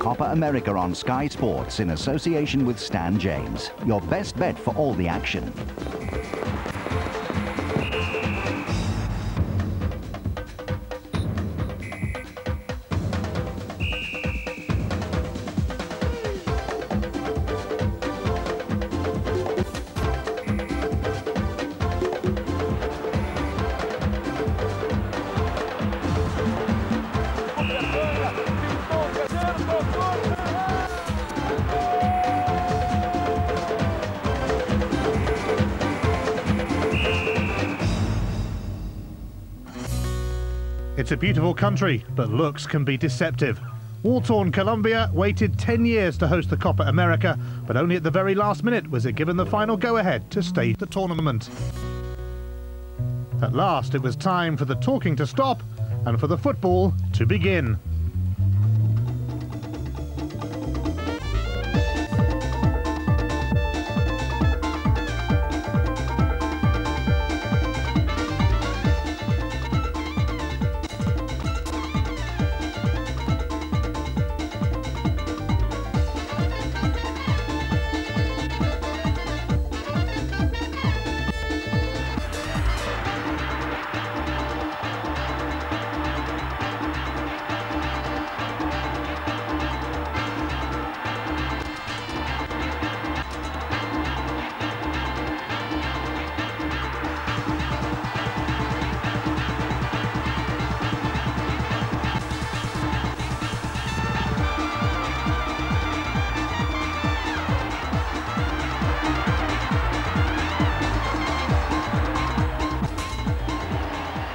Copa America on Sky Sports in association with Stan James. Your best bet for all the action. It's a beautiful country, but looks can be deceptive. War-torn Colombia waited 10 years to host the Copa America, but only at the very last minute was it given the final go-ahead to stage the tournament. At last, it was time for the talking to stop and for the football to begin.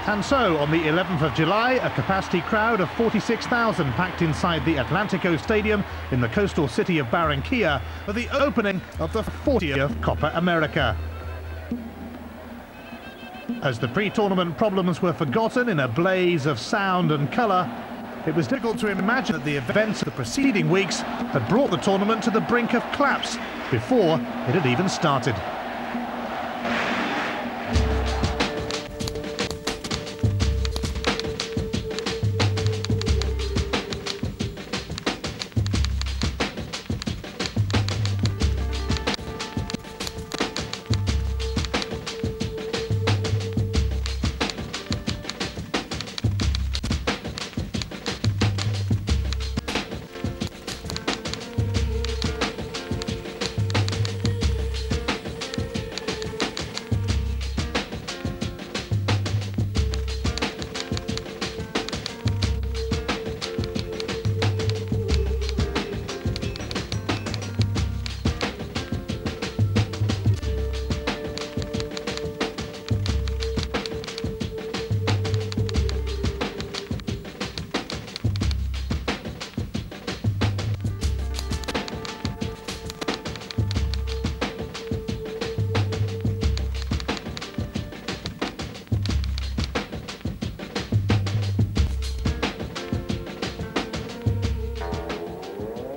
And so, on the 11th of July, a capacity crowd of 46,000 packed inside the Atlantico Stadium in the coastal city of Barranquilla for the opening of the 40th Copa America. As the pre-tournament problems were forgotten in a blaze of sound and colour, it was difficult to imagine that the events of the preceding weeks had brought the tournament to the brink of collapse before it had even started.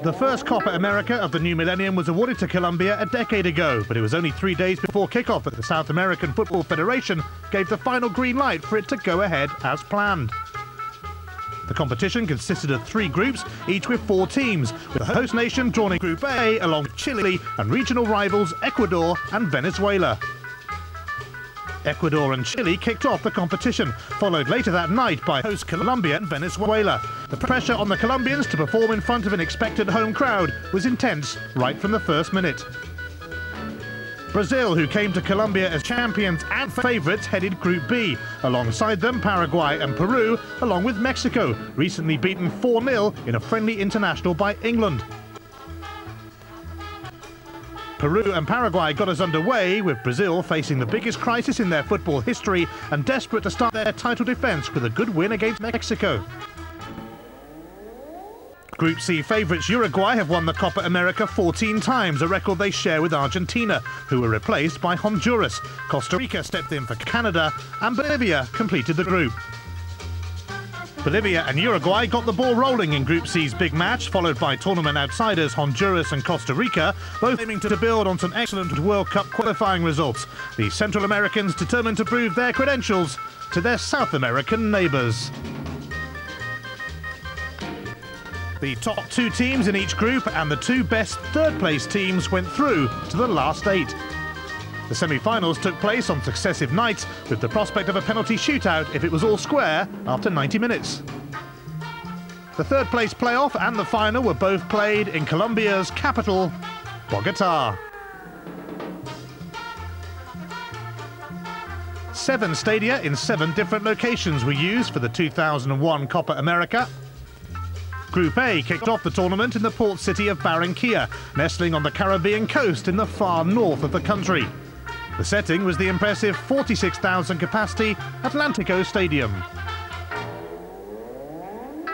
The first Copa America of the new millennium was awarded to Colombia a decade ago, but it was only 3 days before kickoff that the South American Football Federation gave the final green light for it to go ahead as planned. The competition consisted of 3 groups, each with 4 teams, with the host nation drawn in Group A along with Chile and regional rivals Ecuador and Venezuela. Ecuador and Chile kicked off the competition, followed later that night by host Colombia and Venezuela. The pressure on the Colombians to perform in front of an expected home crowd was intense right from the first minute. Brazil, who came to Colombia as champions and favourites, headed Group B. Alongside them, Paraguay and Peru, along with Mexico, recently beaten 4-0 in a friendly international by England. Peru and Paraguay got us underway, with Brazil facing the biggest crisis in their football history and desperate to start their title defence with a good win against Mexico. Group C favourites Uruguay have won the Copa America 14 times, a record they share with Argentina, who were replaced by Honduras. Costa Rica stepped in for Canada, and Bolivia completed the group. Bolivia and Uruguay got the ball rolling in Group C's big match, followed by tournament outsiders Honduras and Costa Rica, both aiming to build on some excellent World Cup qualifying results. The Central Americans determined to prove their credentials to their South American neighbours. The top 2 teams in each group and the 2 best third-place teams went through to the last 8. The semi-finals took place on successive nights with the prospect of a penalty shootout if it was all square after 90 minutes. The third-place playoff and the final were both played in Colombia's capital, Bogotá. 7 stadia in 7 different locations were used for the 2001 Copa America. Group A kicked off the tournament in the port city of Barranquilla, nestling on the Caribbean coast in the far north of the country. The setting was the impressive 46,000 capacity Atlántico Stadium.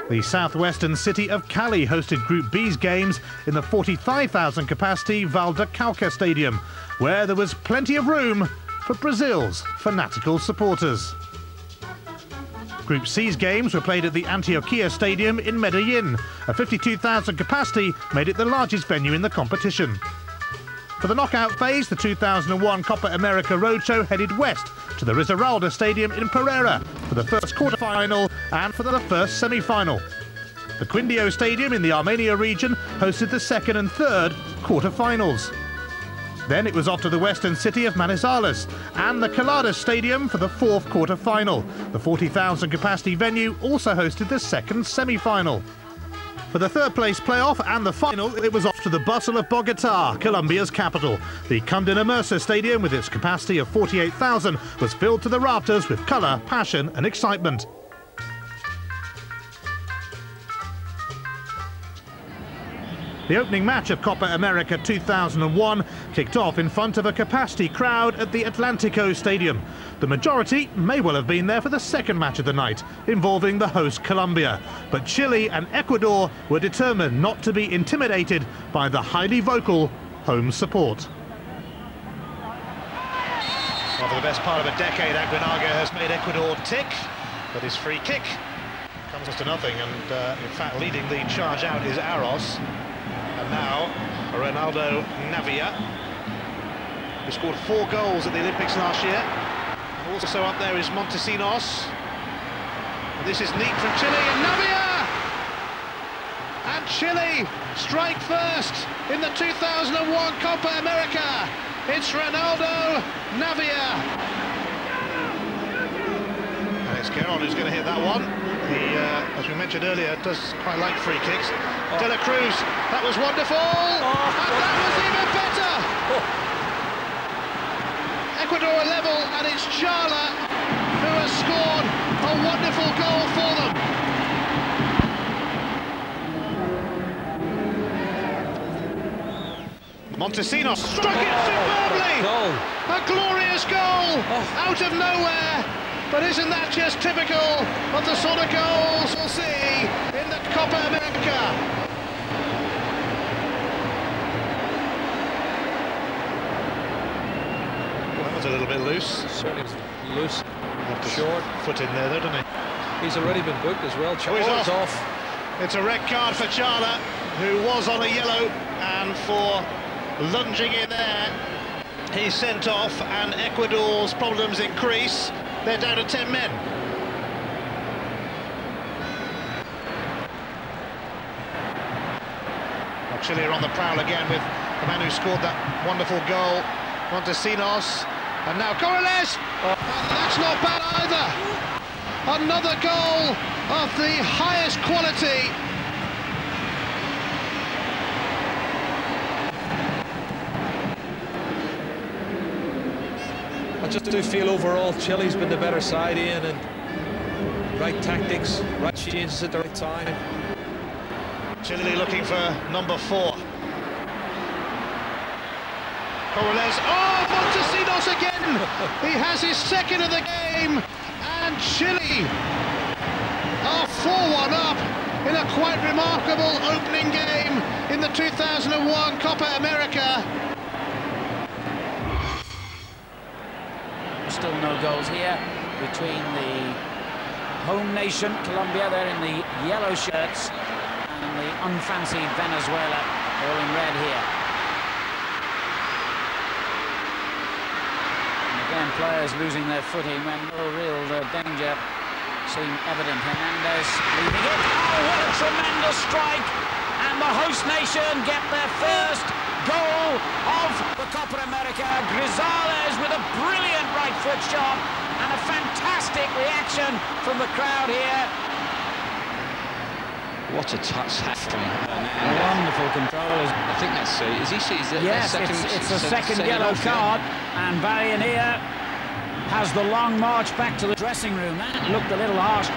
The southwestern city of Cali hosted Group B's games in the 45,000 capacity Vallecauca Stadium, where there was plenty of room for Brazil's fanatical supporters. Group C's games were played at the Antioquia Stadium in Medellin. A 52,000 capacity made it the largest venue in the competition. For the knockout phase, the 2001 Copa America roadshow headed west to the Risaralda Stadium in Pereira for the first quarter-final and for the first semi-final. The Quindio Stadium in the Armenia region hosted the second and third quarter-finals. Then it was off to the western city of Manizales and the Caladas Stadium for the fourth quarter-final. The 40,000 capacity venue also hosted the second semi-final. For the third-place playoff and the final, it was off to the bustle of Bogotá, Colombia's capital. The Cundinamarca Stadium, with its capacity of 48,000, was filled to the rafters with colour, passion and excitement. The opening match of Copa America 2001 kicked off in front of a capacity crowd at the Atlántico Stadium. The majority may well have been there for the second match of the night, involving the host Colombia. But Chile and Ecuador were determined not to be intimidated by the highly vocal home support. Well, for the best part of a decade, Aguinaga has made Ecuador tick, but his free kick comes to nothing, and in fact leading the charge out is Aros. And now, Ronaldo Navia, who scored 4 goals at the Olympics last year. And also up there is Montesinos. And this is neat from Chile, and Navia! And Chile strike first in the 2001 Copa America. It's Ronaldo Navia. And it's Guerrero who's going to hit that one. As we mentioned earlier, does quite like free kicks. De la Cruz, that was wonderful, and that was even better. Ecuador are level, and it's CHILE who has scored a wonderful goal for them. Montesinos struck it superbly. A glorious goal out of nowhere. But isn't that just typical of the sort of goals we'll see in the Copa America? Well, that was a little bit loose. Certainly was loose. Short foot in there, though, doesn't he? He's already been booked as well. He's off. It's a red card for CHILE, who was on a yellow, and for lunging in there, he's sent off, and Ecuador's problems increase. They're down to 10 men. Well, Chile are on the prowl again with the man who scored that wonderful goal, Montesinos. And now Corrales! And that's not bad either. Another goal of the highest quality. I just do feel overall Chile's been the better side, Ian, and right tactics, right changes at the right time. Chile looking for number 4. Corrales, oh, Montesinos again! He has his second of the game, and Chile are 4-1 up in a quite remarkable opening game in the 2001 Copa America. Still no goals here between the home nation, Colombia, they're in the yellow shirts, and the unfancied Venezuela, all in red here. And again, players losing their footing when no real danger seem evident. Hernandez leaving it. Oh, what a tremendous strike! And the host nation get their first goal of the Copa America. Grisales with a brilliant right foot shot and a fantastic reaction from the crowd here. What a touch that from Wonderful control. I think that's is he sees it? Yes, it's a second yellow card, and Barry here has the long march back to the dressing room. That looked a little harsh.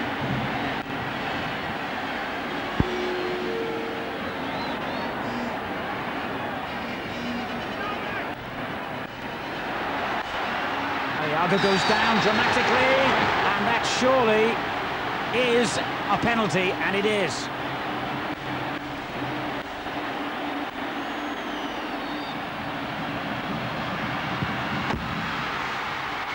Iago goes down dramatically, and that surely is a penalty, and it is.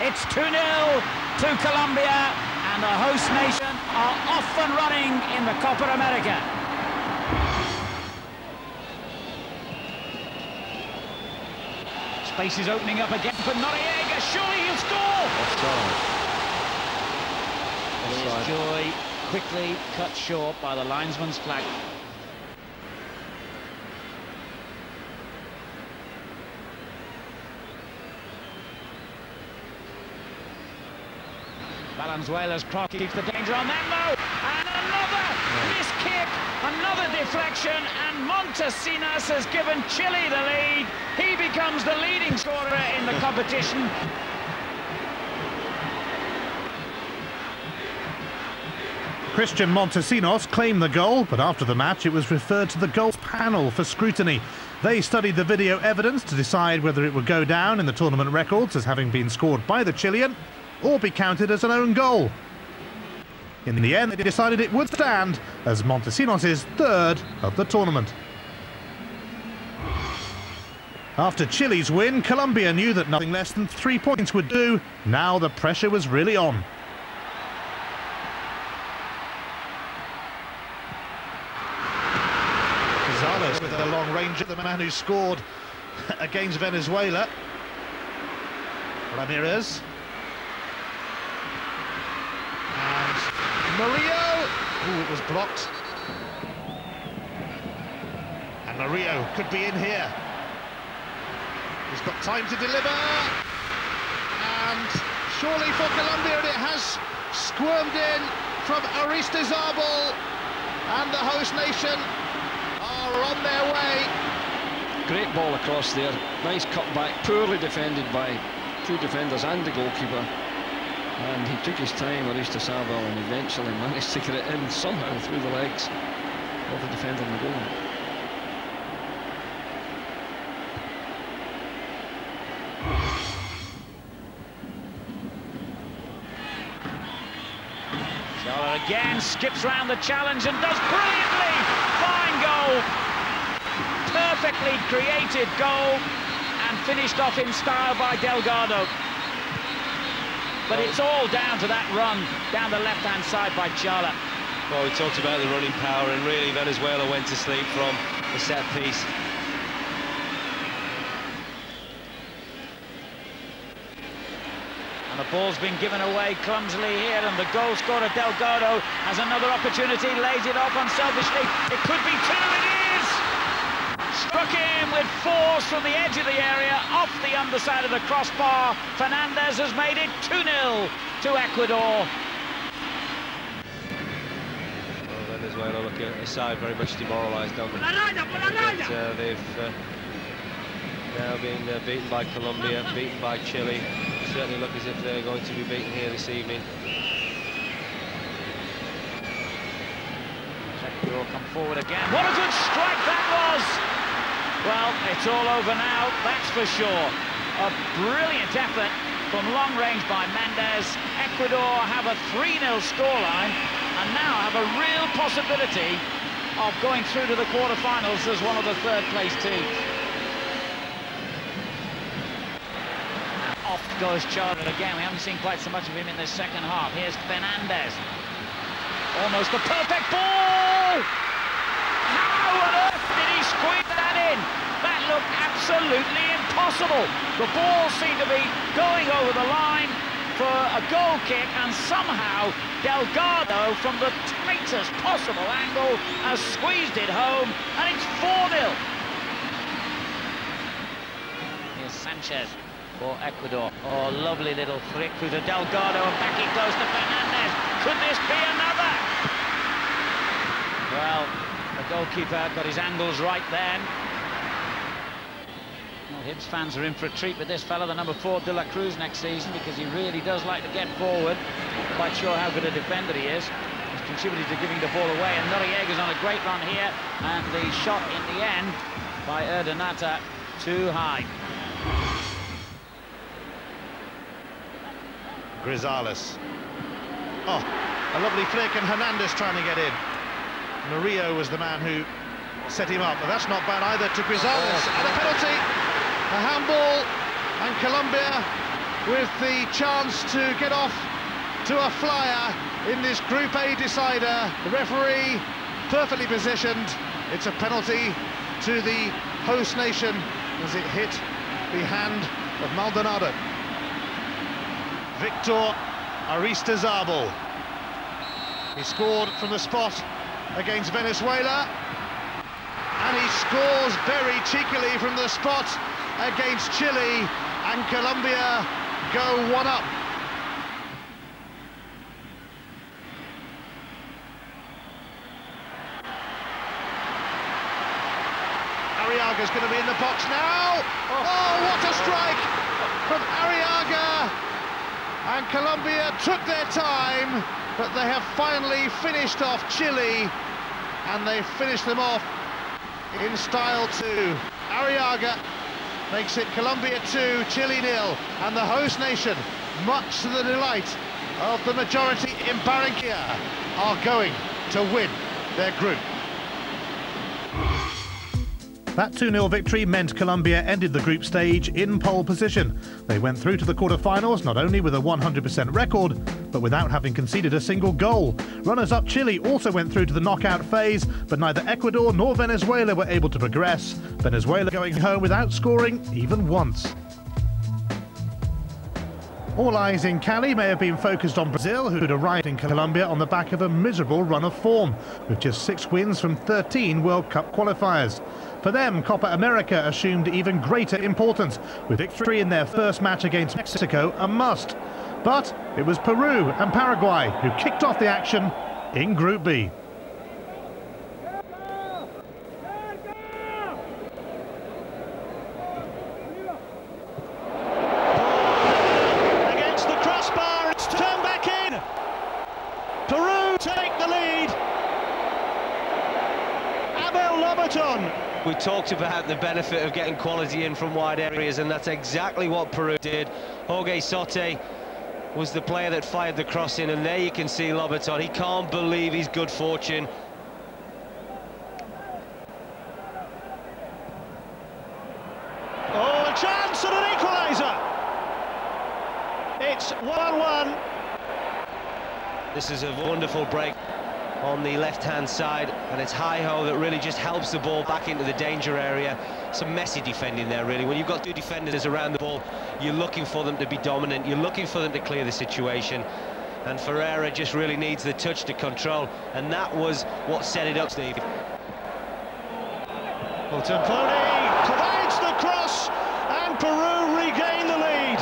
It's 2-0 to Colombia, and the host nation are off and running in the Copa America. Space is opening up again for Noriega. Surely he'll score! There's Joy, quickly cut short by the linesman's flag. Valenzuela's cross keeps the danger on them though, and another missed kick, another deflection, and Montesinos has given Chile the lead. He becomes the leading scorer in the competition. Christian Montesinos claimed the goal, but after the match it was referred to the goals panel for scrutiny. They studied the video evidence to decide whether it would go down in the tournament records as having been scored by the Chilean, or be counted as an own goal. In the end, they decided it would stand as Montesinos' third of the tournament. After Chile's win, Colombia knew that nothing less than 3 points would do. Now the pressure was really on. Gonzalez with a long range at the man who scored against Venezuela. Ramirez. Murillo! Ooh, it was blocked. And Murillo could be in here. He's got time to deliver. And surely for Colombia, it has squirmed in from Aristizabal. And the host nation are on their way. Great ball across there. Nice cutback, poorly defended by two defenders and the goalkeeper. And he took his time, Aristizabal, and eventually managed to get it in somehow through the legs of the defender in the goal. Charlotte again skips round the challenge and does brilliantly. Fine goal. Perfectly created goal and finished off in style by Delgado. But it's all down to that run down the left-hand side by Chala. Well, we talked about the running power, and really Venezuela went to sleep from the set piece. And the ball's been given away clumsily here, and the goal scorer Delgado has another opportunity, lays it off unselfishly. It could be two, it is! Struck in with force from the edge of the area, off the underside of the crossbar. Fernandez has made it 2-0 to Ecuador. Well, Venezuela looking at the side very much demoralised, don't they? They've now been beaten by Colombia, beaten by Chile. Certainly look as if they're going to be beaten here this evening. Ecuador come forward again. What a good strike that was! Well, it's all over now, that's for sure. A brilliant effort from long range by Mendes. Ecuador have a 3-0 scoreline and now have a real possibility of going through to the quarterfinals as one of the third-place teams. Off goes Charlotte again. We haven't seen quite so much of him in the second half. Here's Fernandez. Almost a perfect ball! How on earth did he squeeze that in? That looked absolutely impossible. The ball seemed to be going over the line for a goal kick, and somehow Delgado, from the tightest possible angle, has squeezed it home, and it's 4-0. Here's Sanchez for Ecuador. Oh, lovely little flick through to Delgado, and back it goes to Fernandez. Could this be another? Well, the goalkeeper got his angles right then. Well, Hibs fans are in for a treat with this fella, the number 4 De La Cruz, next season, because he really does like to get forward. Not quite sure how good a defender he is. He's contributed to giving the ball away, and Noriega's on a great run here, and the shot in the end by Urdaneta too high. Grisales. Oh, a lovely flick, and Hernandez trying to get in. Murillo was the man who set him up, but that's not bad either to Grisales. And a penalty, a handball, and Colombia with the chance to get off to a flyer in this Group A decider. The referee perfectly positioned. It's a penalty to the host nation as it hit the hand of Maldonado. Victor Aristizabal. He scored from the spot against Venezuela, and he scores very cheekily from the spot against Chile, and Colombia go 1-up. Arriaga's going to be in the box now. Oh, what a strike from Arriaga! And Colombia took their time, but they have finally finished off Chile, and they finished them off in style too. Arriaga makes it Colombia 2, Chile 0, and the host nation, much to the delight of the majority in Barranquilla, are going to win their group. That 2-0 victory meant Colombia ended the group stage in pole position. They went through to the quarter-finals not only with a 100% record, but without having conceded a single goal. Runners-up Chile also went through to the knockout phase, but neither Ecuador nor Venezuela were able to progress. Venezuela going home without scoring even once. All eyes in Cali may have been focused on Brazil, who'd arrived in Colombia on the back of a miserable run of form, with just 6 wins from 13 World Cup qualifiers. For them, Copa America assumed even greater importance, with victory in their first match against Mexico a must. But it was Peru and Paraguay who kicked off the action in Group B. Against the crossbar, it's turned back in. Peru take the lead. Abel Lobaton. We talked about the benefit of getting quality in from wide areas, and that's exactly what Peru did. Jorge Sote was the player that fired the cross in, and there you can see Lobaton. He can't believe his good fortune. Oh, a chance and an equaliser. It's 1-1. This is a wonderful break on the left-hand side, and it's Hi-Ho that really just helps the ball back into the danger area. Some messy defending there, really. When you've got 2 defenders around the ball, you're looking for them to be dominant, you're looking for them to clear the situation, and Ferreira just really needs the touch to control, and that was what set it up, Steve. Well, Temploni provides the cross, and Peru regain the lead.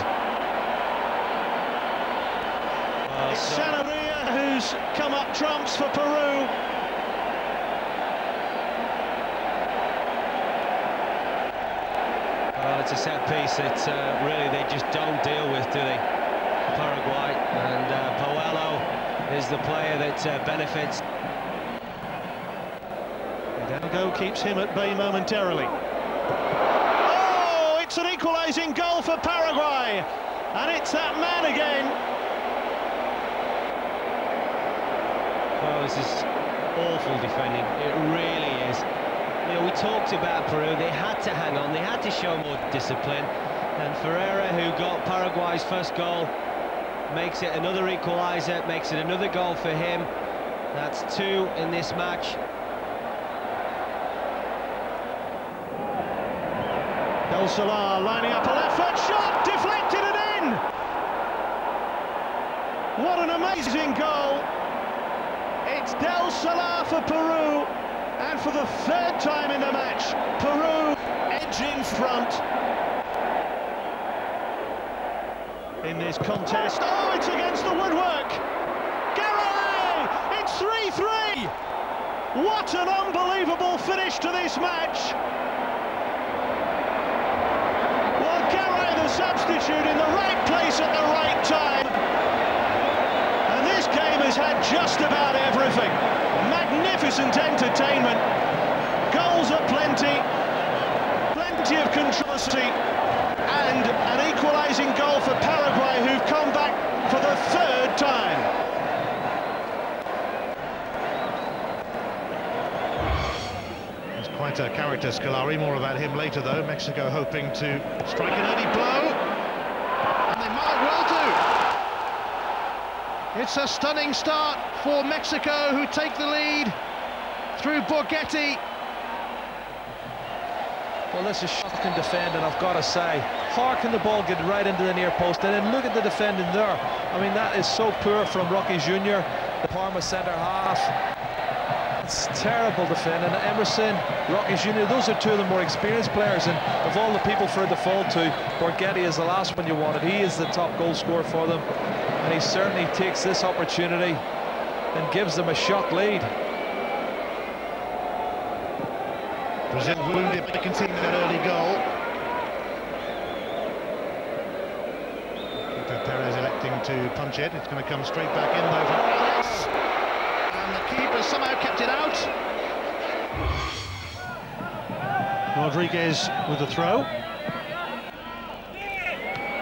It's Sanabria who's come up trumps for Peru. Well, it's a set piece that really they just don't deal with, do they? Paraguay, and Poello is the player that benefits. Hidalgo keeps him at bay momentarily. Oh, it's an equalising goal for Paraguay, and it's that man again. Oh, this is awful defending, it really is. You know, we talked about Peru, they had to hang on, they had to show more discipline, and Ferreira, who got Paraguay's first goal, makes it another equaliser, makes it another goal for him. That's 2 in this match. El Salah lining up a left-foot shot, deflected and in! What an amazing goal! Del Salah for Peru, and for the third time in the match, Peru edging front in this contest. Oh, it's against the woodwork. Garay! It's 3-3. What an unbelievable finish to this match. Well, Garay, the substitute, in the right place at the right time. And this game has had just about everything. Magnificent entertainment. Goals aplenty. Plenty of controversy. And an equalising goal for Paraguay, who've come back for the third time. He's quite a character, Scolari. More about him later, though. Mexico hoping to strike an early blow. And they might well do. It's a stunning start for Mexico, who take the lead through Borghetti. Well, this is shocking defending, I've got to say. How can the ball get right into the near post? And then look at the defending there. I mean, that is so poor from Rocky Jr., the Parma centre half. It's terrible defending. Emerson, Rocky Jr., those are two of the more experienced players, and of all the people for it to fall to, Borghetti is the last one you wanted. He is the top goal scorer for them, and he certainly takes this opportunity and gives them a shot lead. Brazil wounded, but they conceded that early goal. Perez electing to punch it. It's going to come straight back in, though, for Alex. And the keeper somehow kept it out. Rodriguez with the throw.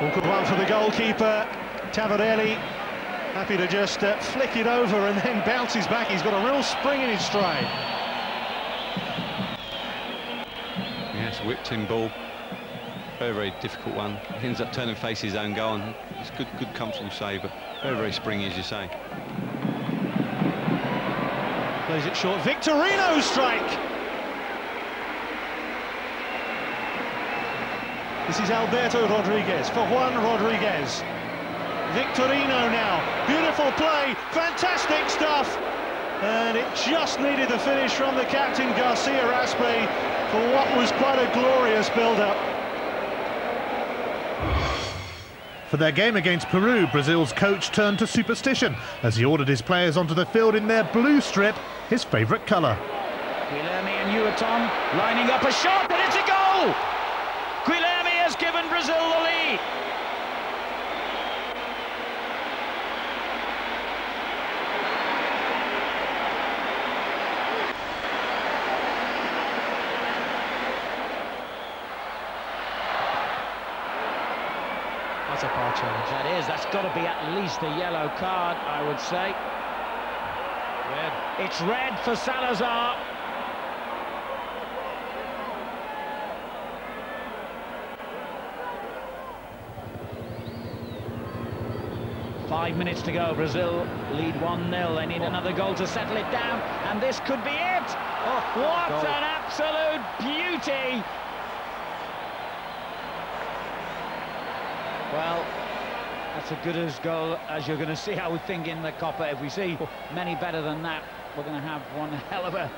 Awkward one for the goalkeeper. Tavarelli happy to just flick it over and then bounces back. He's got a real spring in his stride. Yes, whipped in ball. Very, very difficult one. He ends up turning face his own goal, and it's good, comfortable save, but very, very springy, as you say. Plays it short. Victorino's strike. This is Alberto Rodriguez for Juan Rodriguez. Victorino now. Beautiful play. Fantastic stuff. And it just needed the finish from the captain, Garcia Raspe, for what was quite a glorious build-up. For their game against Peru, Brazil's coach turned to superstition as he ordered his players onto the field in their blue strip, his favourite colour. Guilherme and Uaton lining up a shot, and it's a goal! Guilherme has given Brazil the lead. That's a poor challenge. That is, that's got to be at least a yellow card, I would say. Red. It's red for Salazar. Five minutes to go. Brazil lead 1-0. They need another goal to settle it down, and this could be it. Oh, what an absolute beauty! Well, that's as good a goal as you're going to see, I would think, in the Copa. If we see many better than that, we're going to have one hell of a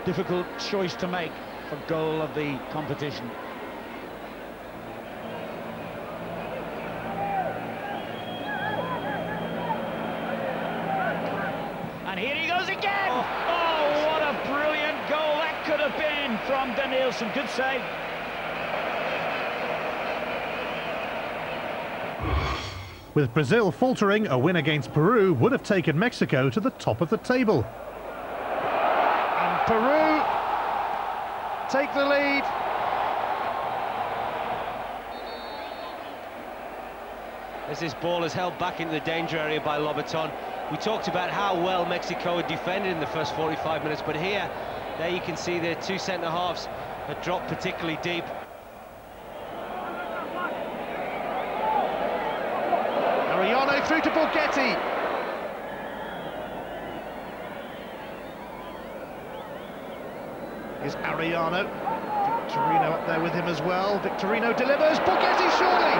difficult choice to make for goal of the competition. And here he goes again! Oh, what a brilliant goal that could have been from Danielson. Good save. With Brazil faltering, a win against Peru would have taken Mexico to the top of the table. And Peru take the lead. As this ball is held back into the danger area by Lobaton. We talked about how well Mexico had defended in the first 45 minutes, but here, there you can see the two centre-halves had dropped particularly deep. Ariano through to Borghetti. Here's Ariano. Victorino up there with him as well. Victorino delivers. Borghetti surely.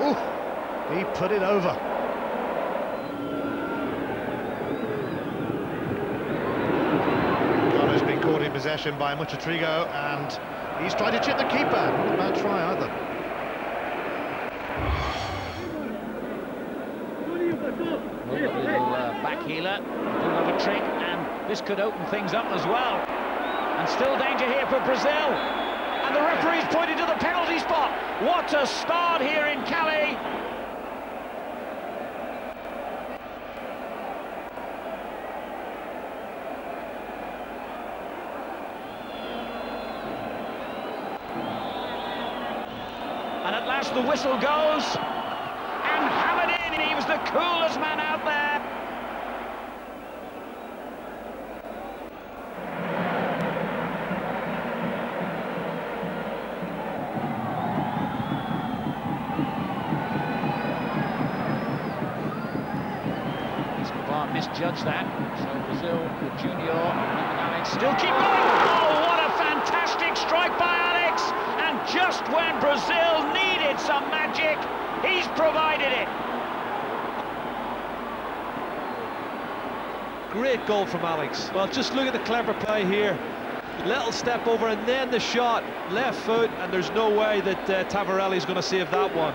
Ooh, he put it over. possession by Muchatrigo, and he's tried to chip the keeper. Not a bad try either. Back healer, do have a trick, and this could open things up as well. And still danger here for Brazil. And the referee's pointed to the penalty spot. What a start here in Cali. And at last the whistle goes. And hammered in, he was the coolest man out there. Misjudged that, so Brazil, the junior, Alex still keep going. Oh, what a fantastic strike by Alex! And just when Brazil needed some magic, he's provided it. Great goal from Alex. Well, just look at the clever play here. Little step over and then the shot, left foot, and there's no way that Tavarelli's going to save that one.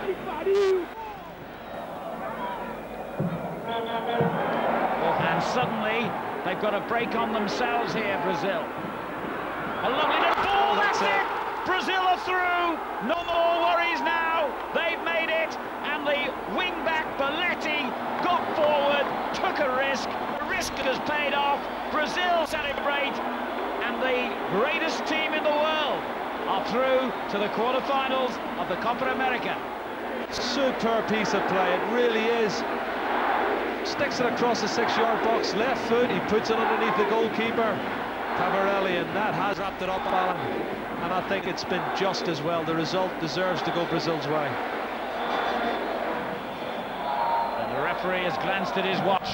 And suddenly, they've got a break on themselves here, Brazil. A lovely little ball, that's it! Brazil are through! No more worries now! They've made it! And the wing-back Belletti got forward, took a risk. The risk has paid off. Brazil celebrate. And the greatest team in the world are through to the quarterfinals of the Copa America. Superb piece of play, it really is. Sticks it across the 6-yard box, left foot, he puts it underneath the goalkeeper, Tavarelli, and that has wrapped it up, Alan. And I think it's been just as well. The result deserves to go Brazil's way. And the referee has glanced at his watch.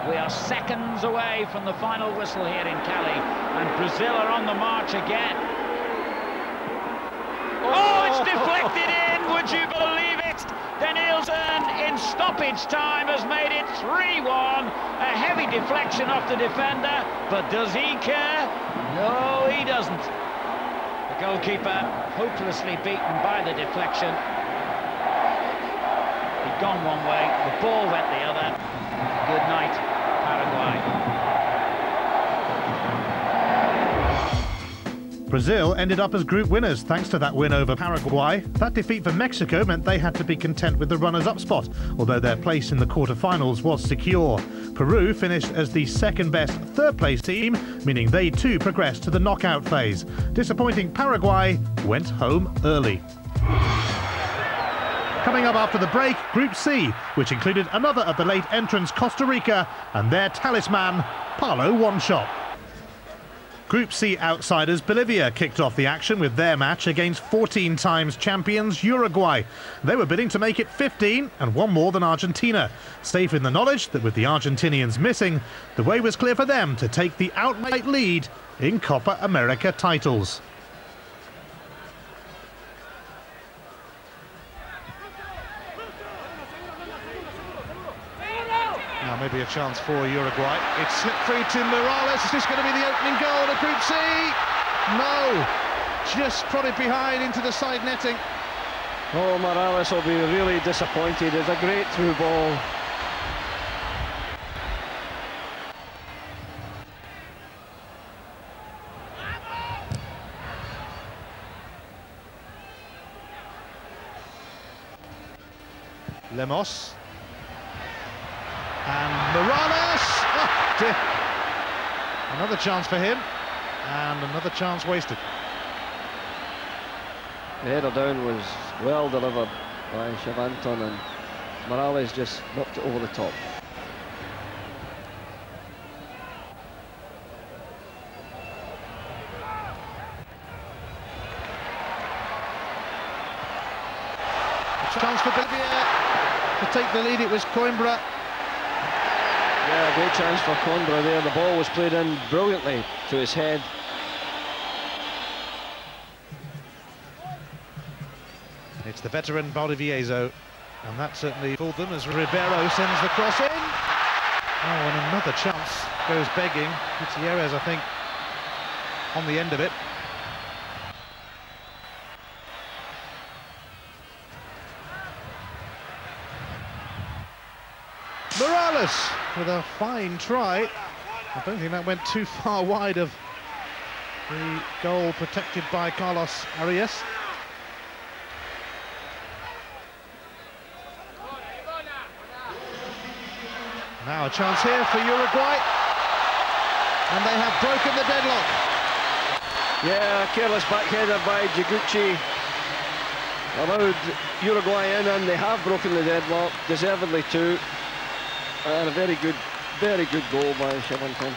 We are seconds away from the final whistle here in Cali, and Brazil are on the march again. Oh, it's deflected in, would you believe it? Danielson in stoppage time has made it 3-1. A heavy deflection off the defender, but does he care? No, he doesn't. The goalkeeper hopelessly beaten by the deflection. He'd gone one way, the ball went the other. Good night, Paraguay. Brazil ended up as group winners thanks to that win over Paraguay. That defeat for Mexico meant they had to be content with the runners-up spot, although their place in the quarter-finals was secure. Peru finished as the second-best third-place team, meaning they too progressed to the knockout phase. Disappointing Paraguay went home early. Coming up after the break, Group C, which included another of the late entrants, Costa Rica, and their talisman, Paulo One-Shot. Group C outsiders Bolivia kicked off the action with their match against 14 times champions Uruguay. They were bidding to make it 15 and one more than Argentina, safe in the knowledge that with the Argentinians missing, the way was clear for them to take the outright lead in Copa America titles. Now maybe a chance for Uruguay. It's slipped free to Morales. Is this going to be the opening goal of Group C? No! Just prodded behind into the side netting. Oh, Morales will be really disappointed. It's a great through ball. Lemos. And Morales! Oh, dear. Another chance for him, and another chance wasted. The header down was well delivered by Chavanton, and Morales just knocked it over the top. Chance for Bolivia to take the lead. It was Coimbra. Yeah, great chance for Coimbra there. The ball was played in brilliantly to his head. It's the veteran Valdivieso, and that certainly fooled them as Ribeiro sends the cross in. Oh, and another chance goes begging. Gutierrez, I think, on the end of it. Morales with a fine try. I don't think that went too far wide of the goal protected by Carlos Arias. Now a chance here for Uruguay, and they have broken the deadlock. Yeah, careless backheader by Higuchi allowed Uruguay in, and they have broken the deadlock, deservedly too. And a very good goal by Shevchenko.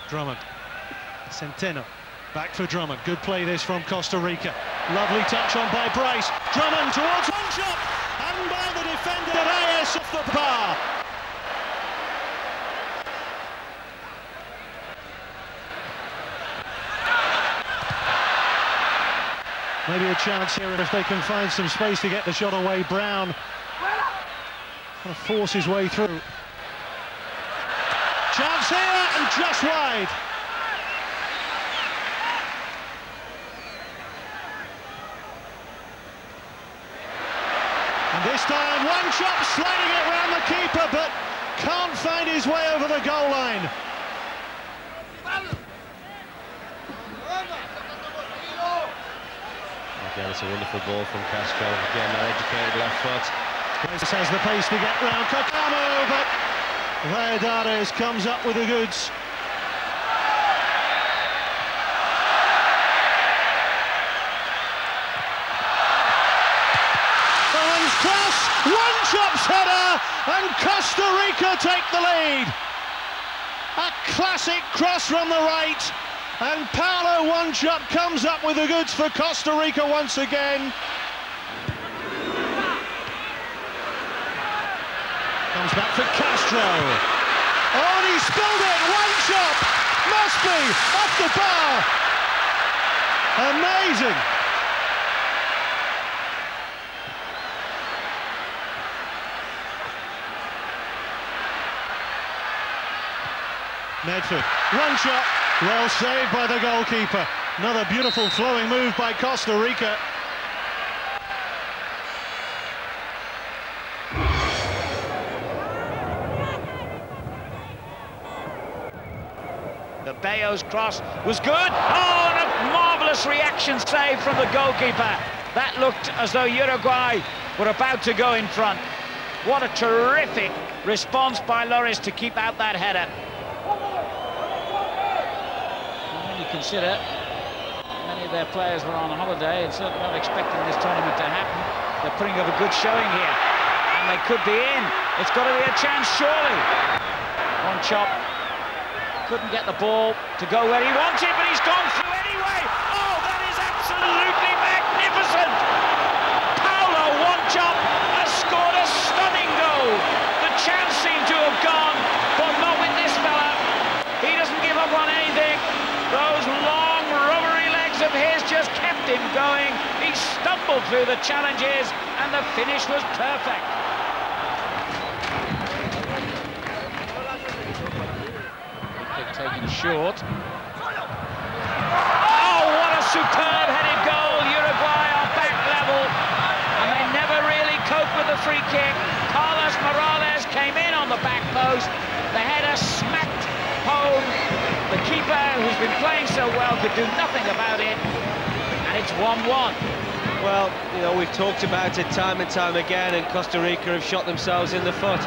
Drummond, Centeno, back for Drummond. Good play this from Costa Rica. Lovely touch on by Bryce. Drummond towards one shot, and by the defender Reyes off the bar. Maybe a chance here if they can find some space to get the shot away. Brown trying to force his way through. Chance here, and just wide. And this time, one shot sliding it round the keeper, but can't find his way over the goal line. Again, it's a wonderful ball from Castro. Again, an educated left foot. This has the pace to get round Kakamo, but Valladares comes up with the goods. Owens cross, one chops header, and Costa Rica take the lead. A classic cross from the right, and Paulo One-Chop comes up with the goods for Costa Rica once again. Comes back for Castro. Oh, and he spilled it. One-Chop must be off the bar. Amazing. Medford, one shot, well saved by the goalkeeper. Another beautiful flowing move by Costa Rica. The Bayo's cross was good. Oh, and a marvellous reaction save from the goalkeeper. That looked as though Uruguay were about to go in front. What a terrific response by Loris to keep out that header. Consider many of their players were on holiday and certainly not expecting this tournament to happen. They're putting up a good showing here, and they could be in. It's got to be a chance, surely. One-Chop couldn't get the ball to go where he wanted, but he's gone through anyway. Oh, that is absolutely magnificent. Paulo One-Chop has scored a stunning goal. The chance seemed to have gone, but not with this fella. He doesn't give up on anything. Those long rubbery legs of his just kept him going. He stumbled through the challenges, and the finish was perfect. Kick taken short. Oh, what a superb headed goal. Uruguay are back level, and they never really coped with the free kick. Carlos Morales came in on the back post. The header smacked home. The keeper, who's been playing so well, could do nothing about it, and it's 1-1. Well, you know, we've talked about it time and time again, and Costa Rica have shot themselves in the foot.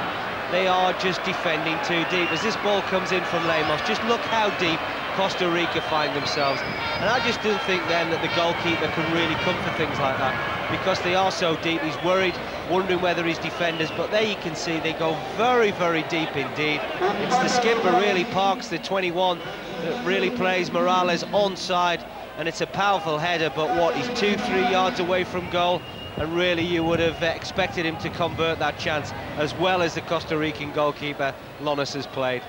They are just defending too deep. As this ball comes in from Lemos, just look how deep Costa Rica find themselves. And I just didn't think then that the goalkeeper can really come for things like that, because they are so deep. He's worried, wondering whether his defenders, but there you can see they go very, very deep indeed. It's the skipper, really, Parks, the 21, that really plays Morales onside, and it's a powerful header, but what, he's 2-3 yards away from goal, and really you would have expected him to convert that chance, as well as the Costa Rican goalkeeper, Lonis, has played.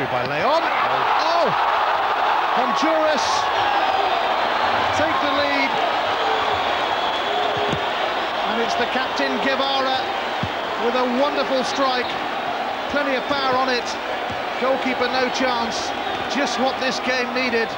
played by Leon. Oh! Honduras take the lead. And it's the captain, Guevara, with a wonderful strike. Plenty of power on it. Goalkeeper no chance. Just what this game needed.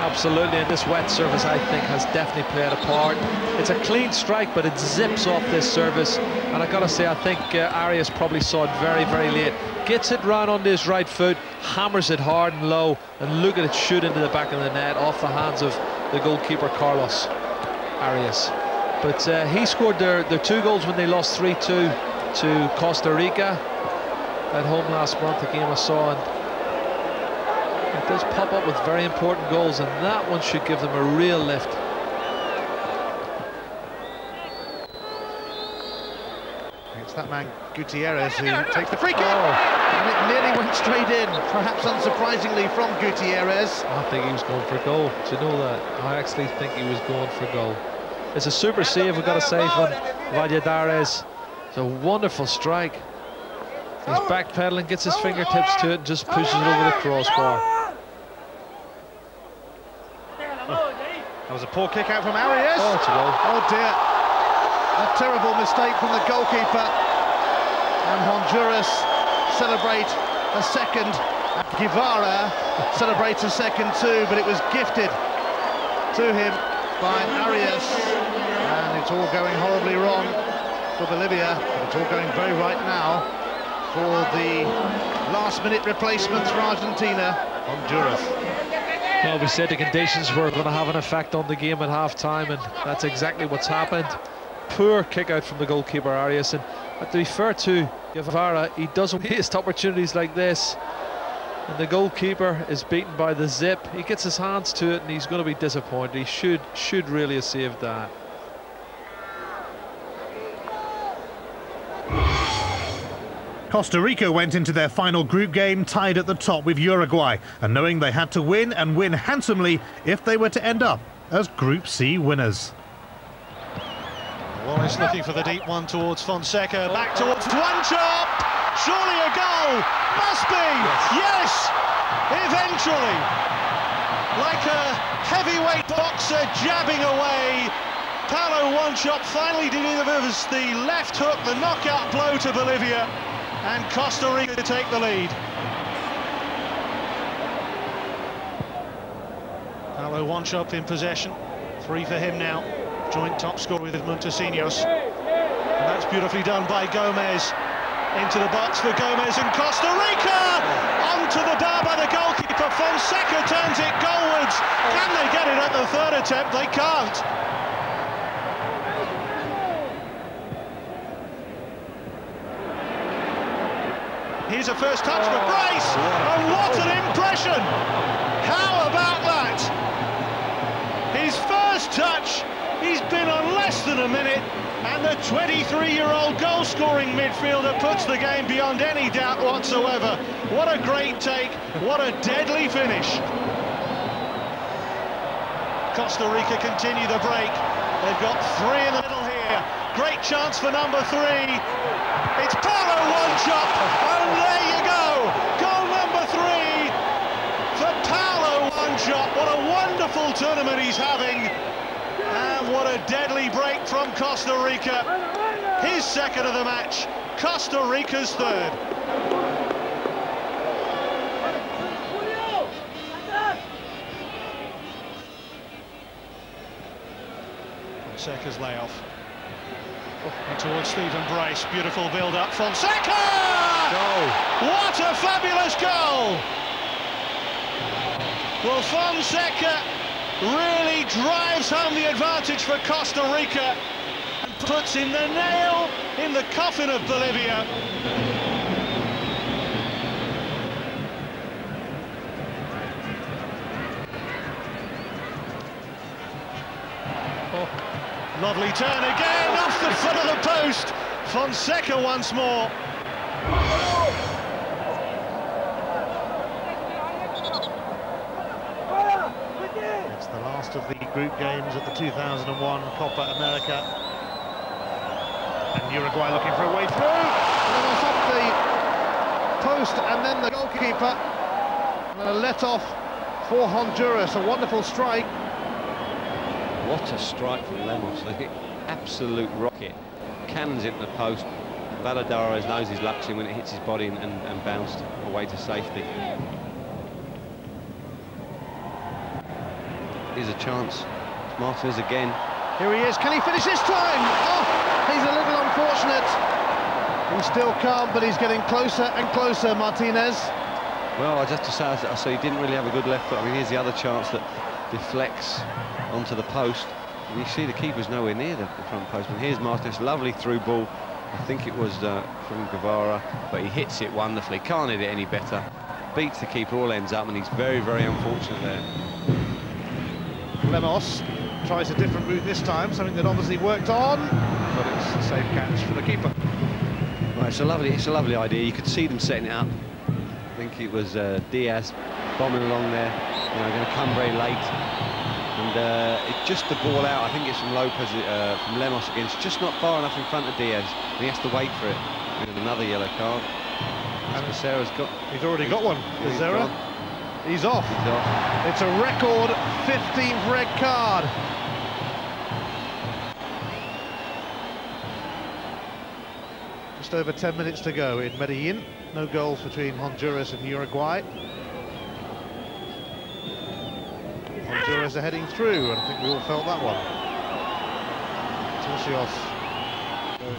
Absolutely, and this wet surface, I think, has definitely played a part. It's a clean strike, but it zips off this surface. And I gotta say, I think Arias probably saw it very, very late. Gets it round on his right foot, hammers it hard and low, and look at it shoot into the back of the net, off the hands of the goalkeeper, Carlos Arias. But he scored their 2 goals when they lost 3-2 to Costa Rica at home last month, a game I saw, and it does pop up with very important goals, and that one should give them a real lift. It's that man Gutierrez who takes the free kick, and it nearly went straight in, perhaps unsurprisingly from Gutierrez. I think he was going for goal. Do you know that? I actually think he was going for goal. It's a super save, we've got to say, from Valladares. It's a wonderful strike. He's backpedaling, gets his fingertips to it, and just pushes it over the crossbar. That was a poor kick out from Arias. Oh, it's a goal. Oh dear. A terrible mistake from the goalkeeper. And Honduras celebrate a second. And Guevara celebrates a second too, but it was gifted to him by Arias. And it's all going horribly wrong for Bolivia, but it's all going very right now for the last-minute replacements for Argentina, Honduras. Well, we said the conditions were going to have an effect on the game at half-time, and that's exactly what's happened. Poor kick-out from the goalkeeper, Arias, and to be fair to Guevara, he doesn't waste opportunities like this. And the goalkeeper is beaten by the zip. He gets his hands to it, and he's going to be disappointed. He should really have saved that. Costa Rica went into their final group game tied at the top with Uruguay, and knowing they had to win and win handsomely if they were to end up as Group C winners. Wallace looking for the deep one towards Fonseca, back towards one chop, surely a goal, must be, yes, eventually, like a heavyweight boxer jabbing away. Paulo One-Chop finally delivers the left hook, the knockout blow to Bolivia, and Costa Rica to take the lead. Paulo One-Chop in possession, 3 for him now, joint top scorer with Montesinos. And that's beautifully done by Gomez. Into the box for Gomez and Costa Rica! Onto the bar by the goalkeeper, Fonseca turns it goalwards. Can they get it at the 3rd attempt? They can't. Here's a first touch for Bryce, and what an impression! How about that? His first touch, he's been on less than a minute, and the 23-year-old goal-scoring midfielder puts the game beyond any doubt whatsoever. What a great take, what a deadly finish. Costa Rica continue the break. They've got 3 in the middle here. Great chance for number 3. It's Paulo One-Chop, and there you go! Goal number 3 for Paulo One-Chop. What a wonderful tournament he's having, and what a deadly break from Costa Rica. His 2nd of the match, Costa Rica's 3rd. Fonseca's layoff. And towards Stephen Bryce, beautiful build-up, Fonseca! Goal! What a fabulous goal! Well, Fonseca really drives home the advantage for Costa Rica and puts in the nail in the coffin of Bolivia. Lovely turn again, off the foot of the post. Fonseca once more. It's the last of the group games at the 2001 Copa America. And Uruguay looking for a way through. And then off the post, and then goalkeeper. And a let-off for Honduras, a wonderful strike. What a strike from Lemos, absolute rocket. Cannons into the post. Valadares knows his luck's in when it hits his body and bounced away to safety. Here's a chance. Martinez again. Here he is, can he finish this time? Oh, he's a little unfortunate. He's still calm, but he's getting closer and closer, Martinez. Well, I just have to say he didn't really have a good left foot. I mean, here's the other chance that deflects onto the post. And you see the keeper's nowhere near the front post. And here's Martinez, lovely through ball. I think it was from Guevara, but he hits it wonderfully. Can't hit it any better. Beats the keeper, all ends up, and he's very, very unfortunate there. Lemos tries a different route this time, something that obviously worked on, but it's a safe catch for the keeper. Well, it's a lovely idea. You could see them setting it up. I think it was Diaz bombing along there, going to come very late. And it's just the ball out. I think it's from Lopez, from Lemos again. It's just not far enough in front of Diaz. And he has to wait for it. With another yellow card. And Becerra's got. He's already got one. Becerra. He's off. He's off. It's a record 15th red card. Just over 10 minutes to go in Medellin. No goals between Honduras and Uruguay. Honduras are heading through, and I think we all felt that one. Turcios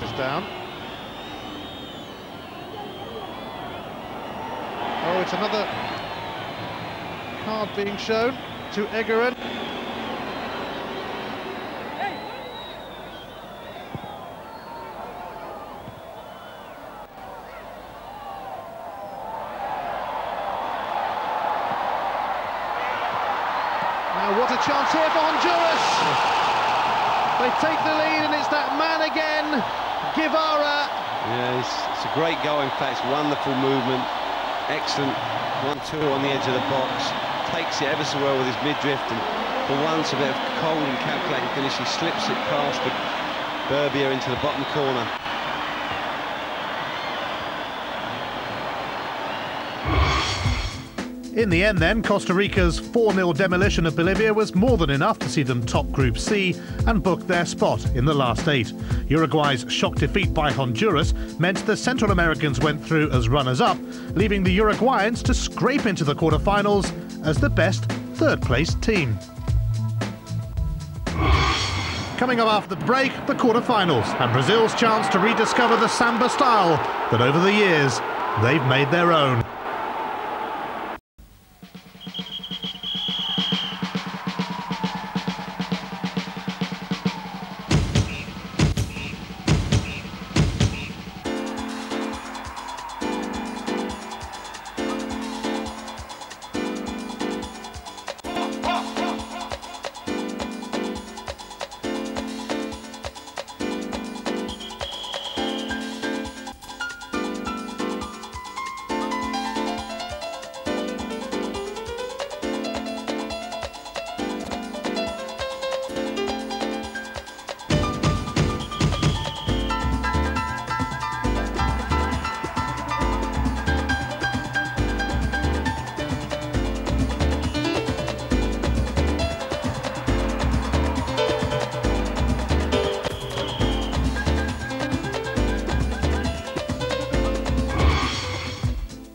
goes down. Oh, it's another card being shown to Egerin. What a chance here for Honduras. They take the lead, and it's that man again, Guevara. Yeah, it's a great goal. In fact, it's wonderful movement. Excellent 1-2 on the edge of the box. Takes it ever so well with his midriff, and for once a bit of cold and calculating finish. He slips it past the Berbia into the bottom corner. In the end then, Costa Rica's 4-0 demolition of Bolivia was more than enough to see them top Group C and book their spot in the last 8. Uruguay's shock defeat by Honduras meant the Central Americans went through as runners-up, leaving the Uruguayans to scrape into the quarter-finals as the best third-place team. Coming up after the break, the quarter-finals, and Brazil's chance to rediscover the samba style that over the years they've made their own.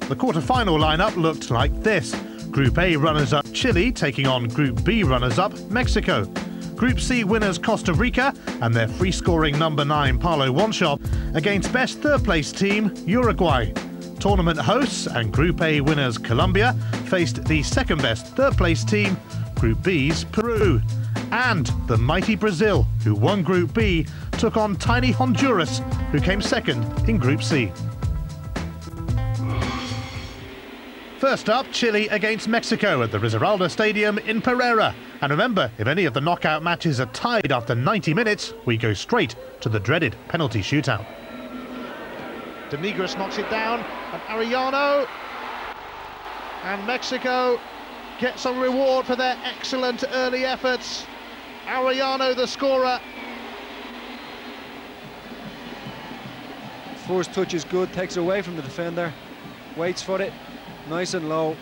The quarter-final lineup looked like this. Group A runners-up Chile taking on Group B runners-up Mexico. Group C winners Costa Rica and their free-scoring number 9 Paulo Wanshop against best third-place team Uruguay. Tournament hosts and Group A winners Colombia faced the second-best third-place team, Group B's Peru. And the mighty Brazil, who won Group B, took on tiny Honduras, who came second in Group C. First up, Chile against Mexico at the Risaralda Stadium in Pereira. And remember, if any of the knockout matches are tied after 90 minutes, we go straight to the dreaded penalty shootout. De Negris knocks it down, and Arellano. And Mexico get some reward for their excellent early efforts. Arellano, the scorer. First touch is good, takes it away from the defender, waits for it, nice and low,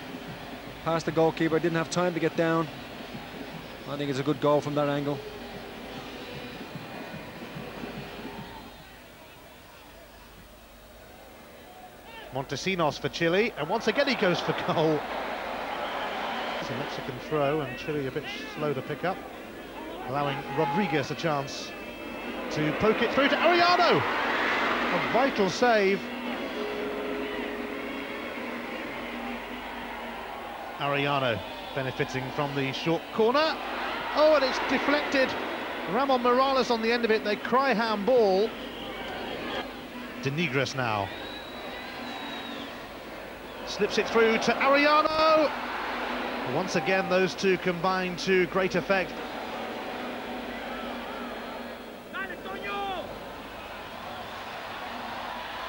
past the goalkeeper, didn't have time to get down. I think it's a good goal from that angle. Montesinos for Chile, and once again he goes for goal. It's a Mexican throw, and Chile a bit slow to pick up, allowing Rodriguez a chance to poke it through to Arellano. A vital save. Arellano benefiting from the short corner. Oh, and it's deflected. Ramon Morales on the end of it. They cry handball. De Nigris now. Slips it through to Arellano. Once again, those two combine to great effect.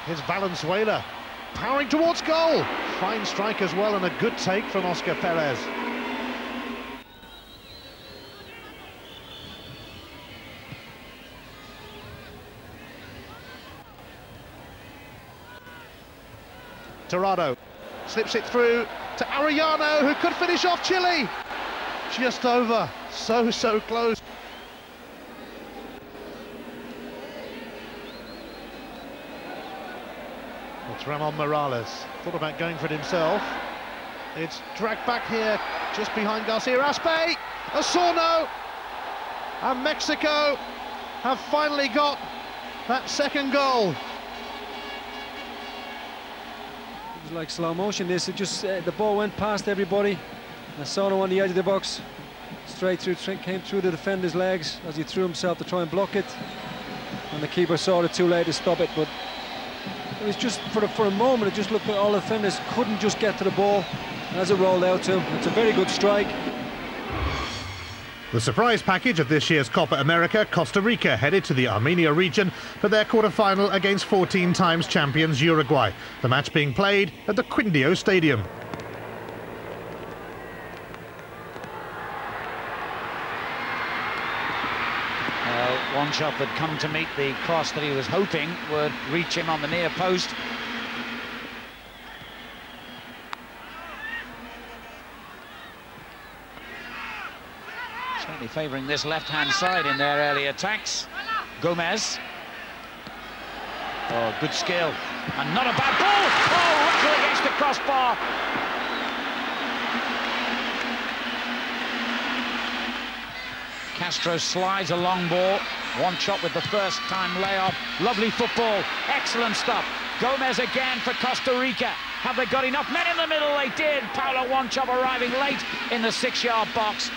Here's Valenzuela, powering towards goal. Fine strike as well, and a good take from Oscar Perez. Torrado slips it through to Arellano, who could finish off Chile. Just over, so close. It's Ramon Morales, thought about going for it himself. It's dragged back here, just behind Garcia Aspe. Osorno and Mexico have finally got that second goal. It was like slow motion. This, it just the ball went past everybody. Osorno on the edge of the box, straight through, came through the defender's legs as he threw himself to try and block it, and the keeper saw it too late to stop it. But it was just for a moment, it just looked like all the defenders couldn't just get to the ball as it rolled out to him. It's a very good strike. The surprise package of this year's Copa America, Costa Rica headed to the Armenia region for their quarter-final against 14 times champions Uruguay. The match being played at the Quindio Stadium. One shot had come to meet the cross that he was hoping would reach him on the near post. Certainly favouring this left-hand side in their early attacks. Gomez. Oh, good skill. And not a bad ball! Oh, rattle against the crossbar. Castro slides a long ball. One shot with the first-time layoff. Lovely football. Excellent stuff. Gomez again for Costa Rica. Have they got enough men in the middle? They did. Paulo Wanchope arriving late in the 6-yard box.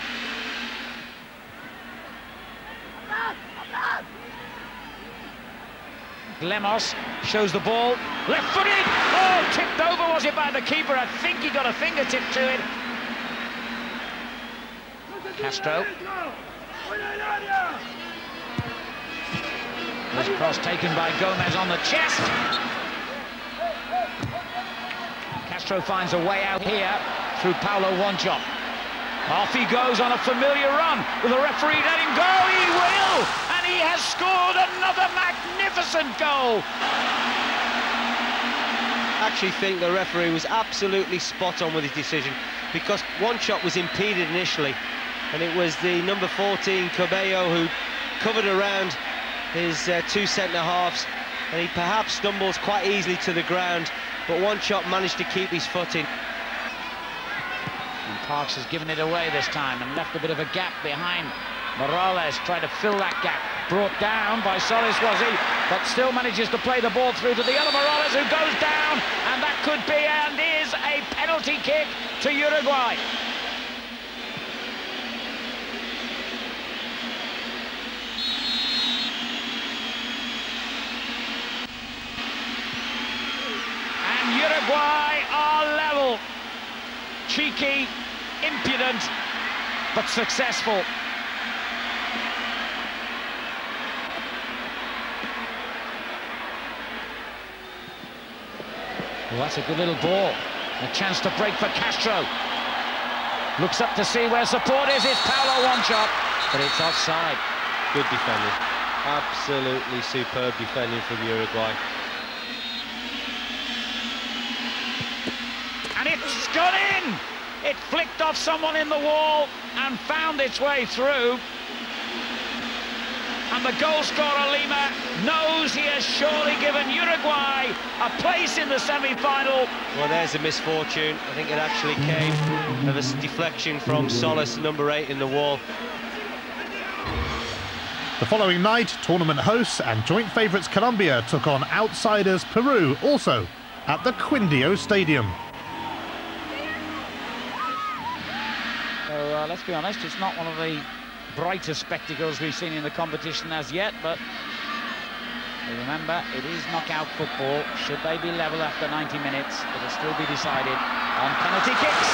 Lemos shows the ball. Left-footed. Oh, tipped over, was it, by the keeper? I think he got a fingertip to it. Castro. This cross taken by Gomez on the chest. Castro finds a way out here through Paulo Wanchope. Off he goes on a familiar run. Will the referee let him go? He will! And he has scored another magnificent goal. I actually think the referee was absolutely spot on with his decision, because Wanchope was impeded initially, and it was the number 14 Cabello who covered around his two centre-halves, and he perhaps stumbles quite easily to the ground, but Wanchope managed to keep his footing. And Parks has given it away this time and left a bit of a gap behind. Morales tried to fill that gap, brought down by Solis was he, but still manages to play the ball through to the other Morales, who goes down, and that could be and is a penalty kick to Uruguay. Uruguay are level. Cheeky, impudent, but successful. Well, that's a good little ball. A chance to break for Castro. Looks up to see where support is. It's Paulo Wanchope, but it's offside. Good defending. Absolutely superb defending from Uruguay. and it's gone in! It flicked off someone in the wall and found its way through. And the goal scorer, Lima, knows he has surely given Uruguay a place in the semi-final. Well, there's a misfortune. I think it actually came of a deflection from Solis, number 8 in the wall. The following night, tournament hosts and joint favourites Colombia took on outsiders Peru, also at the Quindio Stadium. So let's be honest, it's not one of the brightest spectacles we've seen in the competition as yet, but remember, it is knockout football. Should they be level after 90 minutes, it'll still be decided on penalty kicks.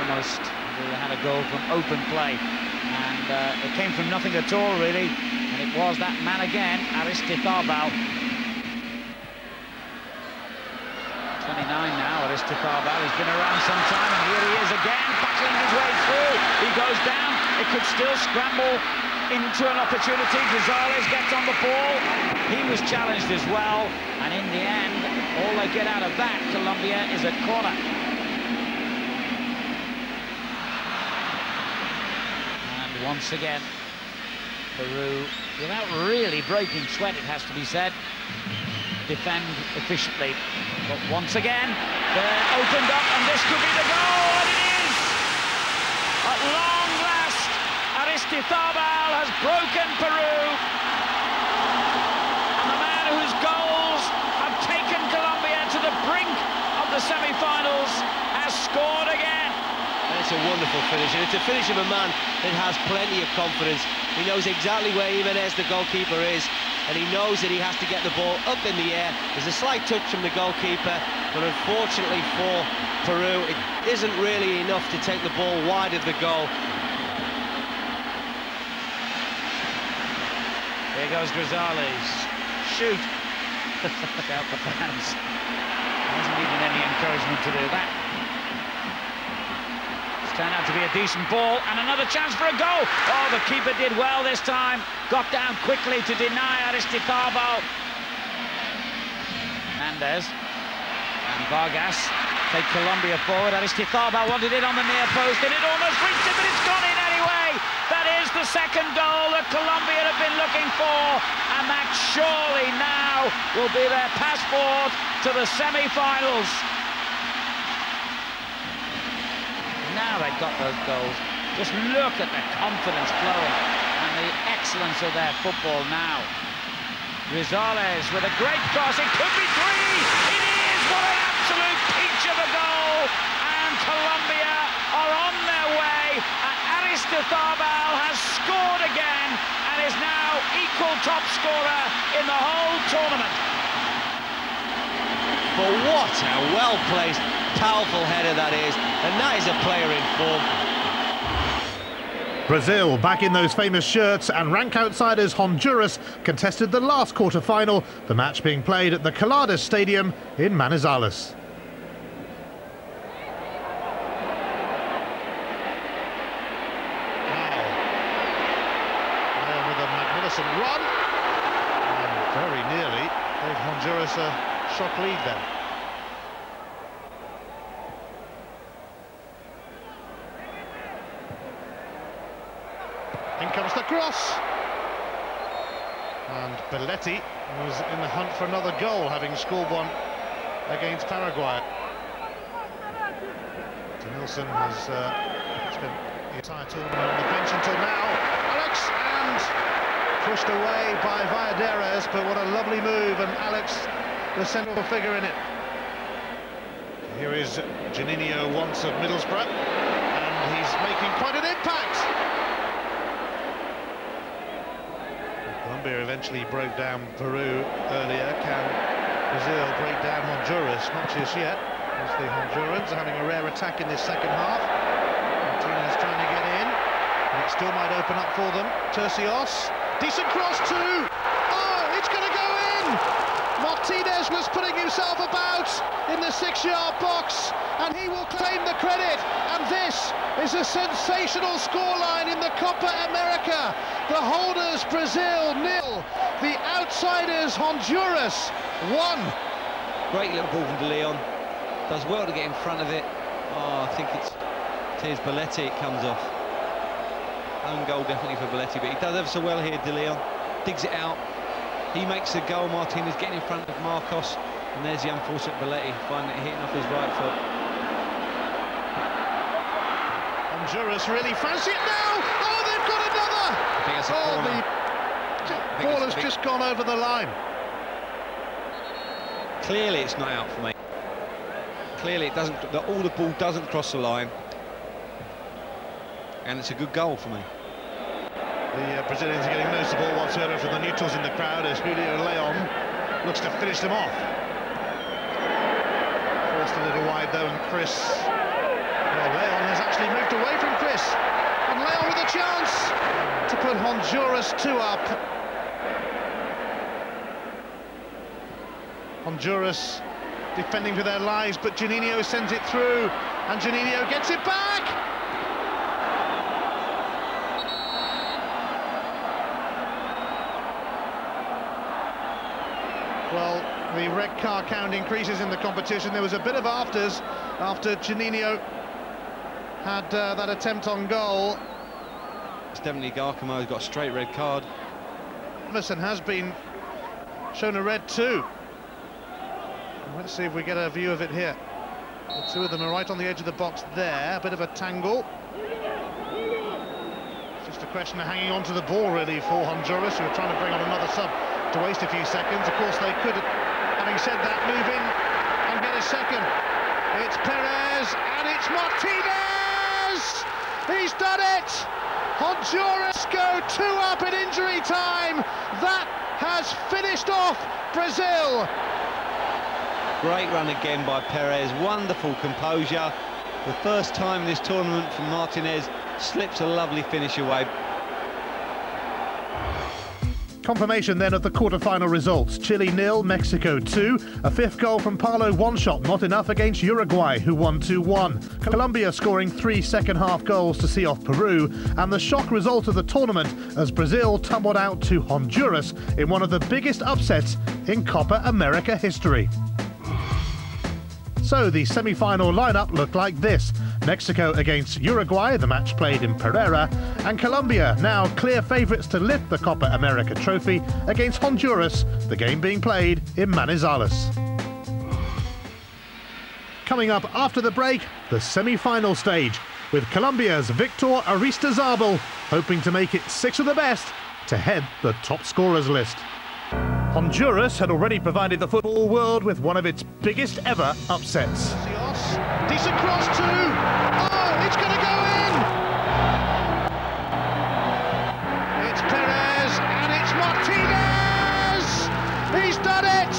Almost they had a goal from open play, and it came from nothing at all, really, and it was that man again, Aristizabal. 29 now, Aristizabal. He's been around some time, and here he is again, battling his way through. He goes down. It could still scramble into an opportunity. Gonzalez gets on the ball. He was challenged as well, and in the end, all they get out of that, Colombia, is a corner. And once again, Peru, without really breaking sweat, it has to be said, defend efficiently. But once again, they're opened up, and this could be the goal, and it is! At long last, Aristizabal has broken Peru. And the man whose goals have taken Colombia to the brink of the semi-finals has scored again. It's a wonderful finish, and it's a finish of a man that has plenty of confidence. He knows exactly where Jimenez, the goalkeeper, is, and he knows that he has to get the ball up in the air. There's a slight touch from the goalkeeper, but unfortunately for Peru, it isn't really enough to take the ball wide of the goal. Here goes Gonzalez. Shoot! Shout the fans. Hasn't needed any encouragement to do that. Turned out to be a decent ball, and another chance for a goal. Oh, the keeper did well this time. Got down quickly to deny Aristizabal. Mendes and Vargas take Colombia forward. Aristizabal wanted it on the near post, and it almost reached it, but it's gone in anyway. That is the second goal that Colombia have been looking for, and that surely now will be their passport to the semi-finals. Now they've got those goals. Just look at the confidence flowing and the excellence of their football now. Gonzalez with a great cross. It could be three. It is. What an absolute peach of a goal. And Colombia are on their way. And Aristizabal has scored again and is now equal top scorer in the whole tournament. But what a well-placed, powerful header that is, and that is a player in form. Brazil back in those famous shirts, and rank outsiders Honduras contested the last quarter-final, the match being played at the Coladas Stadium in Manizales. Now with a magnificent run, and very nearly gave Honduras a shock lead then. In comes the cross, and Belletti was in the hunt for another goal, having scored one against Paraguay. Nilsson has spent the entire tournament on the bench until now. Alex, and pushed away by Valladares, but what a lovely move, and Alex, the central figure in it. Here is Juninho once of Middlesbrough, and he's making quite an impact. Colombia eventually broke down Peru earlier. Can Brazil break down Honduras? Not just yet, as the Hondurans are having a rare attack in this second half. Martinez trying to get in, and it still might open up for them. Tercios, decent cross too. Oh, it's going to go in! Martinez was putting himself about in the 6-yard box, and he will claim the credit. And this is a sensational scoreline in the Copa America. The holders Brazil 0, the outsiders Honduras 1. Great little ball from De Leon. Does well to get in front of it. Oh, I think it's Tiers Belletti, it comes off. Own goal definitely for Belletti, but he does ever so well here, De Leon. Digs it out. He makes the goal, Martinez getting in front of Marcos. And there's the unfortunate Belletti, finding it hitting off his right foot. Honduras really fancy it now! Oh, they've got another! I think that's a corner. The ball has just gone over the line. Clearly it's not out for me. Clearly it doesn't, all the ball doesn't cross the line. And it's a good goal for me. The Brazilians are getting no support whatsoever from the neutrals in the crowd as Julio Leon looks to finish them off. Forced a little wide though, and Chris... Well, Leon has actually moved away from Chris. And Leon with a chance to put Honduras 2 up. Honduras defending for their lives, but Juninho sends it through, and Juninho gets it back! Well, the red card count increases in the competition. There was a bit of afters after Juninho had that attempt on goal. It's definitely Garcamo's got a straight red card. Emerson has been shown a red too. Let's see if we get a view of it here. The two of them are right on the edge of the box there. A bit of a tangle. It's just a question of hanging on to the ball really for Honduras, who are trying to bring on another sub to waste a few seconds. Of course they could, having said that, move in and get a second. It's Perez and it's Martinez! He's done it! Honduras go 2 up in injury time. That has finished off Brazil. Great run again by Perez, wonderful composure. The first time in this tournament from Martinez, slips a lovely finish away. Confirmation then of the quarter-final results. Chile 0, Mexico 2. A 5th goal from Paulo, 1 shot, not enough against Uruguay, who won 2-1. Colombia scoring 3 second-half goals to see off Peru. And the shock result of the tournament as Brazil tumbled out to Honduras in one of the biggest upsets in Copa America history. So the semi-final lineup looked like this. Mexico against Uruguay, the match played in Pereira, and Colombia, now clear favourites to lift the Copa America trophy, against Honduras, the game being played in Manizales. Coming up after the break, the semi-final stage, with Colombia's Victor Aristizabal hoping to make it 6 of the best to head the top scorers list. Honduras had already provided the football world with one of its biggest ever upsets. Decent cross too! Oh, it's going to go in! It's Perez and it's Martinez! He's done it!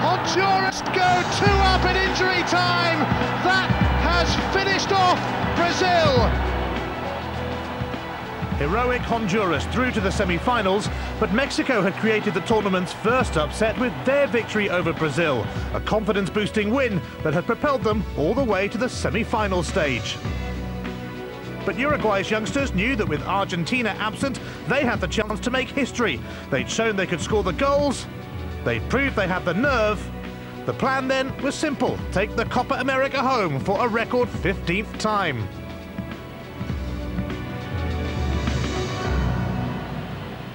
Honduras go 2 up in injury time! That has finished off Brazil! Heroic Honduras through to the semi-finals, but Mexico had created the tournament's first upset with their victory over Brazil, a confidence-boosting win that had propelled them all the way to the semi-final stage. But Uruguay's youngsters knew that with Argentina absent, they had the chance to make history. They'd shown they could score the goals, they'd proved they had the nerve. The plan then was simple: take the Copa America home for a record 15th time.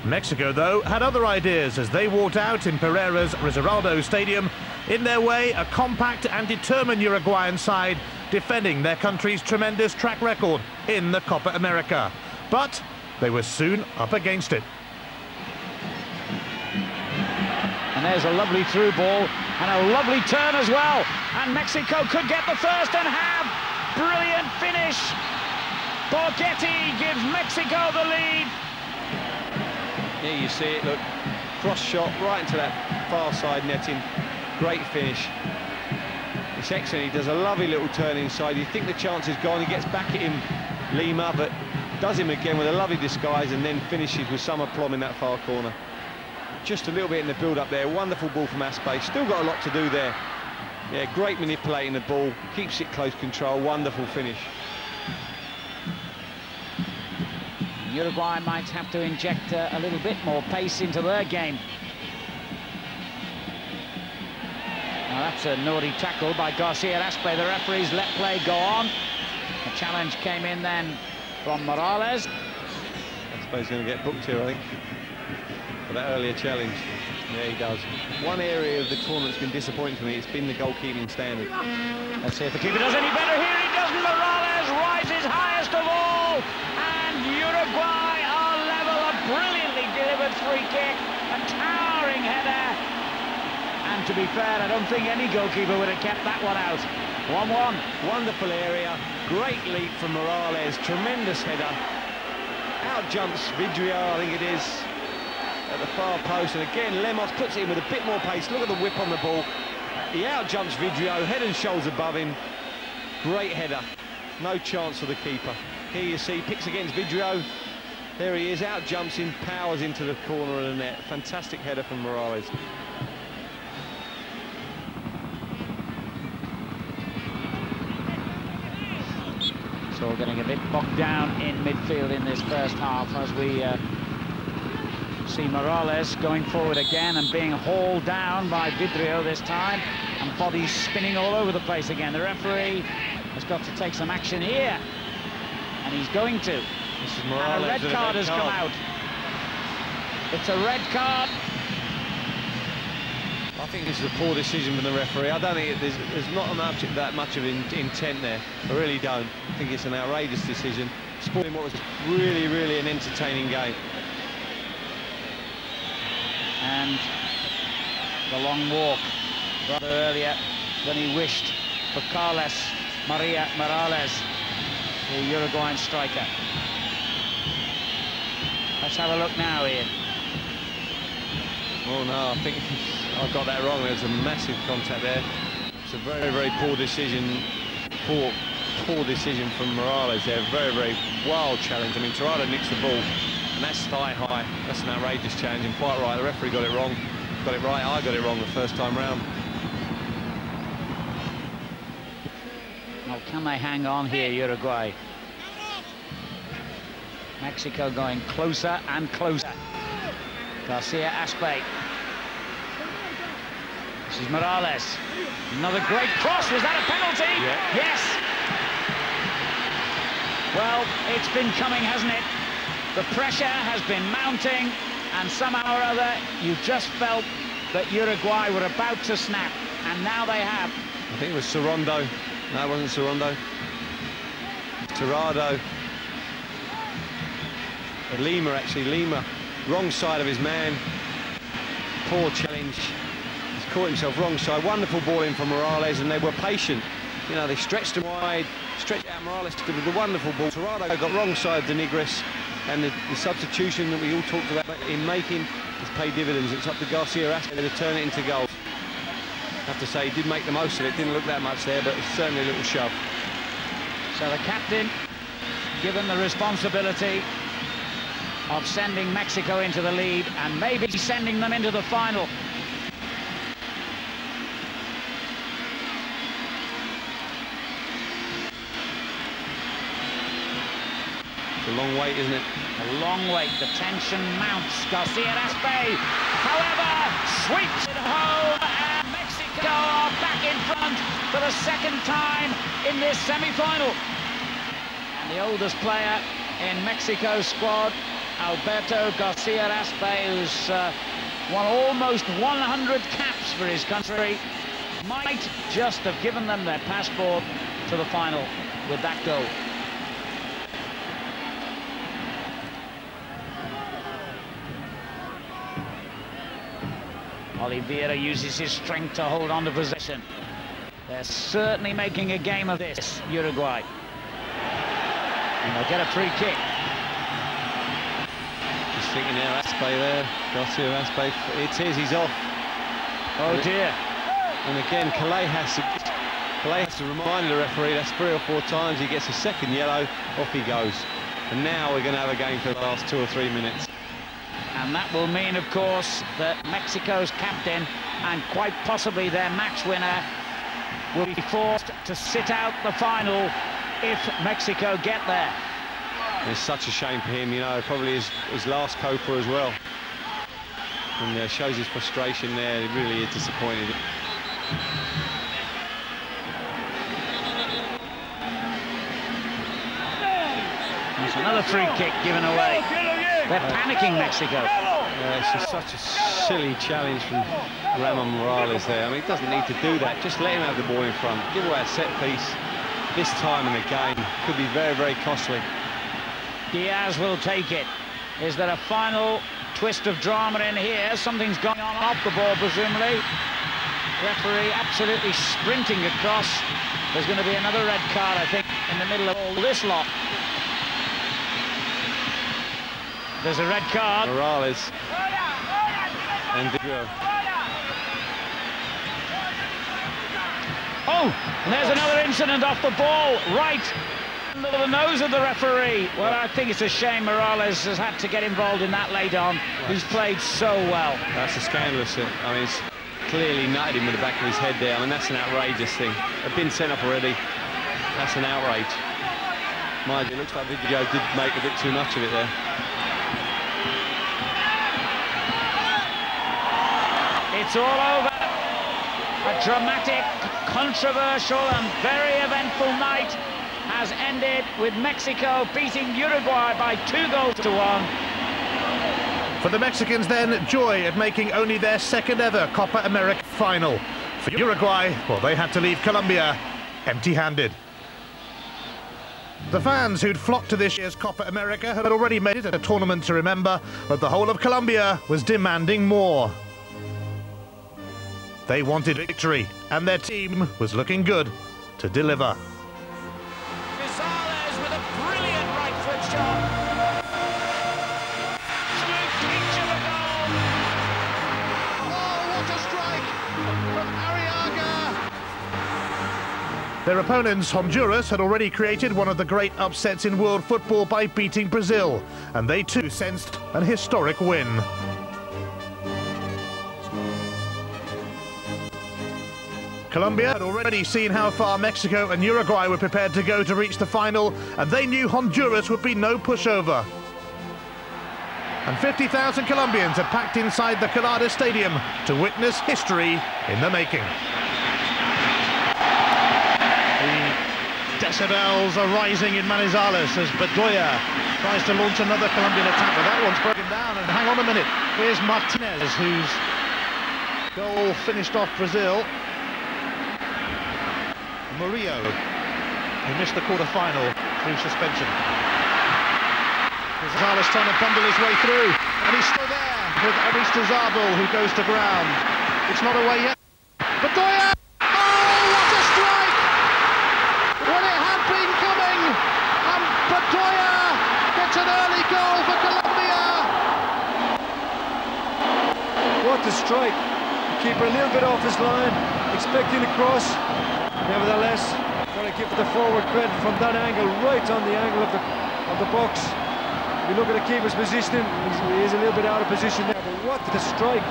Mexico, though, had other ideas as they walked out in Pereira's Risaraldo Stadium. In their way, a compact and determined Uruguayan side defending their country's tremendous track record in the Copa America. But they were soon up against it. And there's a lovely through ball and a lovely turn as well. And Mexico could get the first and have. Brilliant finish. Borghetti gives Mexico the lead. Here you see it, look, cross shot right into that far side netting, great finish. It's excellent, he does a lovely little turn inside, you think the chance is gone, he gets back at him, Lima, but does him again with a lovely disguise and then finishes with some aplomb in that far corner. Just a little bit in the build-up there, wonderful ball from Aspe, still got a lot to do there. Yeah, great manipulating the ball, keeps it close control, wonderful finish. Uruguay might have to inject a little bit more pace into their game. That's a naughty tackle by Garcia Aspe. The referees let play go on. The challenge came in then from Morales. Aspe's going to get booked here, I think, for that earlier challenge. Yeah, he does. One area of the tournament's been disappointing for me. It's been the goalkeeping standard. Let's see if the keeper does any better here. He doesn't. Morales rises highest of all, and Uruguay are level. A brilliantly delivered free kick, a towering header. And to be fair, I don't think any goalkeeper would have kept that one out. 1-1. Wonderful area, great leap from Morales, tremendous header. Out jumps Vidrio, I think it is, at the far post, and again Lemos puts it in with a bit more pace. Look at the whip on the ball. He out jumps Vidrio, head and shoulders above him. Great header, no chance for the keeper. Here you see, picks against Vidrio. There he is, out jumps him, powers into the corner of the net. Fantastic header from Morales. So we're getting a bit bogged down in midfield in this first half as we see Morales going forward again and being hauled down by Vidrio this time, and bodies spinning all over the place again. The referee has got to take some action here, and he's going to. This is Morales, and a red card has come out. It's a red card. I think this is a poor decision from the referee. I don't think there's not that much of intent there. I really don't. I think it's an outrageous decision, spoiling what was really an entertaining game. And the long walk rather earlier than he wished for Carlos Maria Morales, the Uruguayan striker. Let's have a look now, Ian. Oh no, I think I got that wrong. There's a massive contact there. It's a very poor decision. Poor decision from Morales there. Very wild challenge. I mean, Torrado nicks the ball, and that's thigh high. That's an outrageous challenge, and quite right. The referee got it wrong. Got it right. I got it wrong the first time round. Well, can they hang on here, Uruguay? Mexico going closer and closer. Garcia Aspe. This is Morales. Another great cross. Was that a penalty? Yeah. Yes. Well, it's been coming, hasn't it? The pressure has been mounting, and somehow or other, you just felt that Uruguay were about to snap, and now they have. I think it was Sorondo. No, it wasn't Sorondo. Torrado. Lima, actually. Lima. Wrong side of his man. Poor challenge. He's caught himself wrong side. Wonderful ball in from Morales, and they were patient. You know, they stretched him wide, stretched out Morales to give the wonderful ball. Torrado got wrong side de Nigris, and the substitution that we all talked about in making has paid dividends. It's up to Garcia Aspe to turn it into goals. I have to say, he did make the most of it. Didn't look that much there, but it's certainly a little shove. So the captain, given the responsibility of sending Mexico into the lead and maybe sending them into the final. It's a long wait, isn't it? A long wait. The tension mounts. Garcia Aspe, however, sweeps it home, and Mexico are back in front for the second time in this semi-final. And the oldest player in Mexico's squad, Alberto Garcia Aspe, who's won almost 100 caps for his country, might just have given them their passport to the final with that goal. Oliveira uses his strength to hold on to possession. They're certainly making a game of this, Uruguay. And they'll get a free kick. Just thinking now, Aspe there, Garcia Aspe, it is, he's off. Oh dear. And again, Calais has to remind the referee, that's 3 or 4 times, he gets a second yellow, off he goes. And now we're going to have a game for the last 2 or 3 minutes. And that will mean, of course, that Mexico's captain and quite possibly their match winner will be forced to sit out the final if Mexico get there. It's such a shame for him, you know, probably his last Copa as well. And shows his frustration there, he really is disappointed. There's another free kick given away. They're panicking, Mexico. It's just such a silly challenge from Ramon Morales there. I mean, he doesn't need to do that. Just let him have the ball in front. Give away a set piece this time in the game. Could be very, very costly. Diaz will take it. Is there a final twist of drama in here? Something's going on off the ball, presumably. Referee absolutely sprinting across. There's going to be another red card, I think, in the middle of all this lot. There's a red card. Morales and Viggo. Oh, and there's another incident off the ball, right under the nose of the referee. Well, I think it's a shame Morales has had to get involved in that late on. He's played so well. That's a scandalous. I mean, it's clearly nutted him with the back of his head there. I mean, that's an outrageous thing. They've been sent off already. That's an outrage. Mind you, it looks like Viggo did make a bit too much of it there. It's all over. A dramatic, controversial and very eventful night has ended with Mexico beating Uruguay by 2-1. For the Mexicans then, joy at making only their second ever Copa America final. For Uruguay, well, they had to leave Colombia empty-handed. The fans who'd flocked to this year's Copa America had already made it a tournament to remember, but the whole of Colombia was demanding more. They wanted victory, and their team was looking good to deliver. Gonzalez with a brilliant right foot shot. Absolute peach of a goal. Oh, what a strike from Arriaga! Their opponents, Honduras, had already created one of the great upsets in world football by beating Brazil, and they too sensed an historic win. Colombia had already seen how far Mexico and Uruguay were prepared to go to reach the final, and they knew Honduras would be no pushover. And 50,000 Colombians had packed inside the Colada Stadium to witness history in the making. The decibels are rising in Manizales as Bedoya tries to launch another Colombian attack, but that one's broken down. And hang on a minute, here's Martinez, whose goal finished off Brazil. Murillo, who missed the quarter-final through suspension. Gonzalez trying to bundle his way through, and he's still there with Aristizabal, who goes to ground. It's not away yet. Bedoya! Oh, what a strike! Well, it had been coming, and Bedoya gets an early goal for Colombia. What a strike. The keeper a little bit off his line, expecting the cross. Nevertheless, got to give the forward credit from that angle, right on the angle of the box. If you look at the keeper's positioning, he is a little bit out of position there, but what a strike.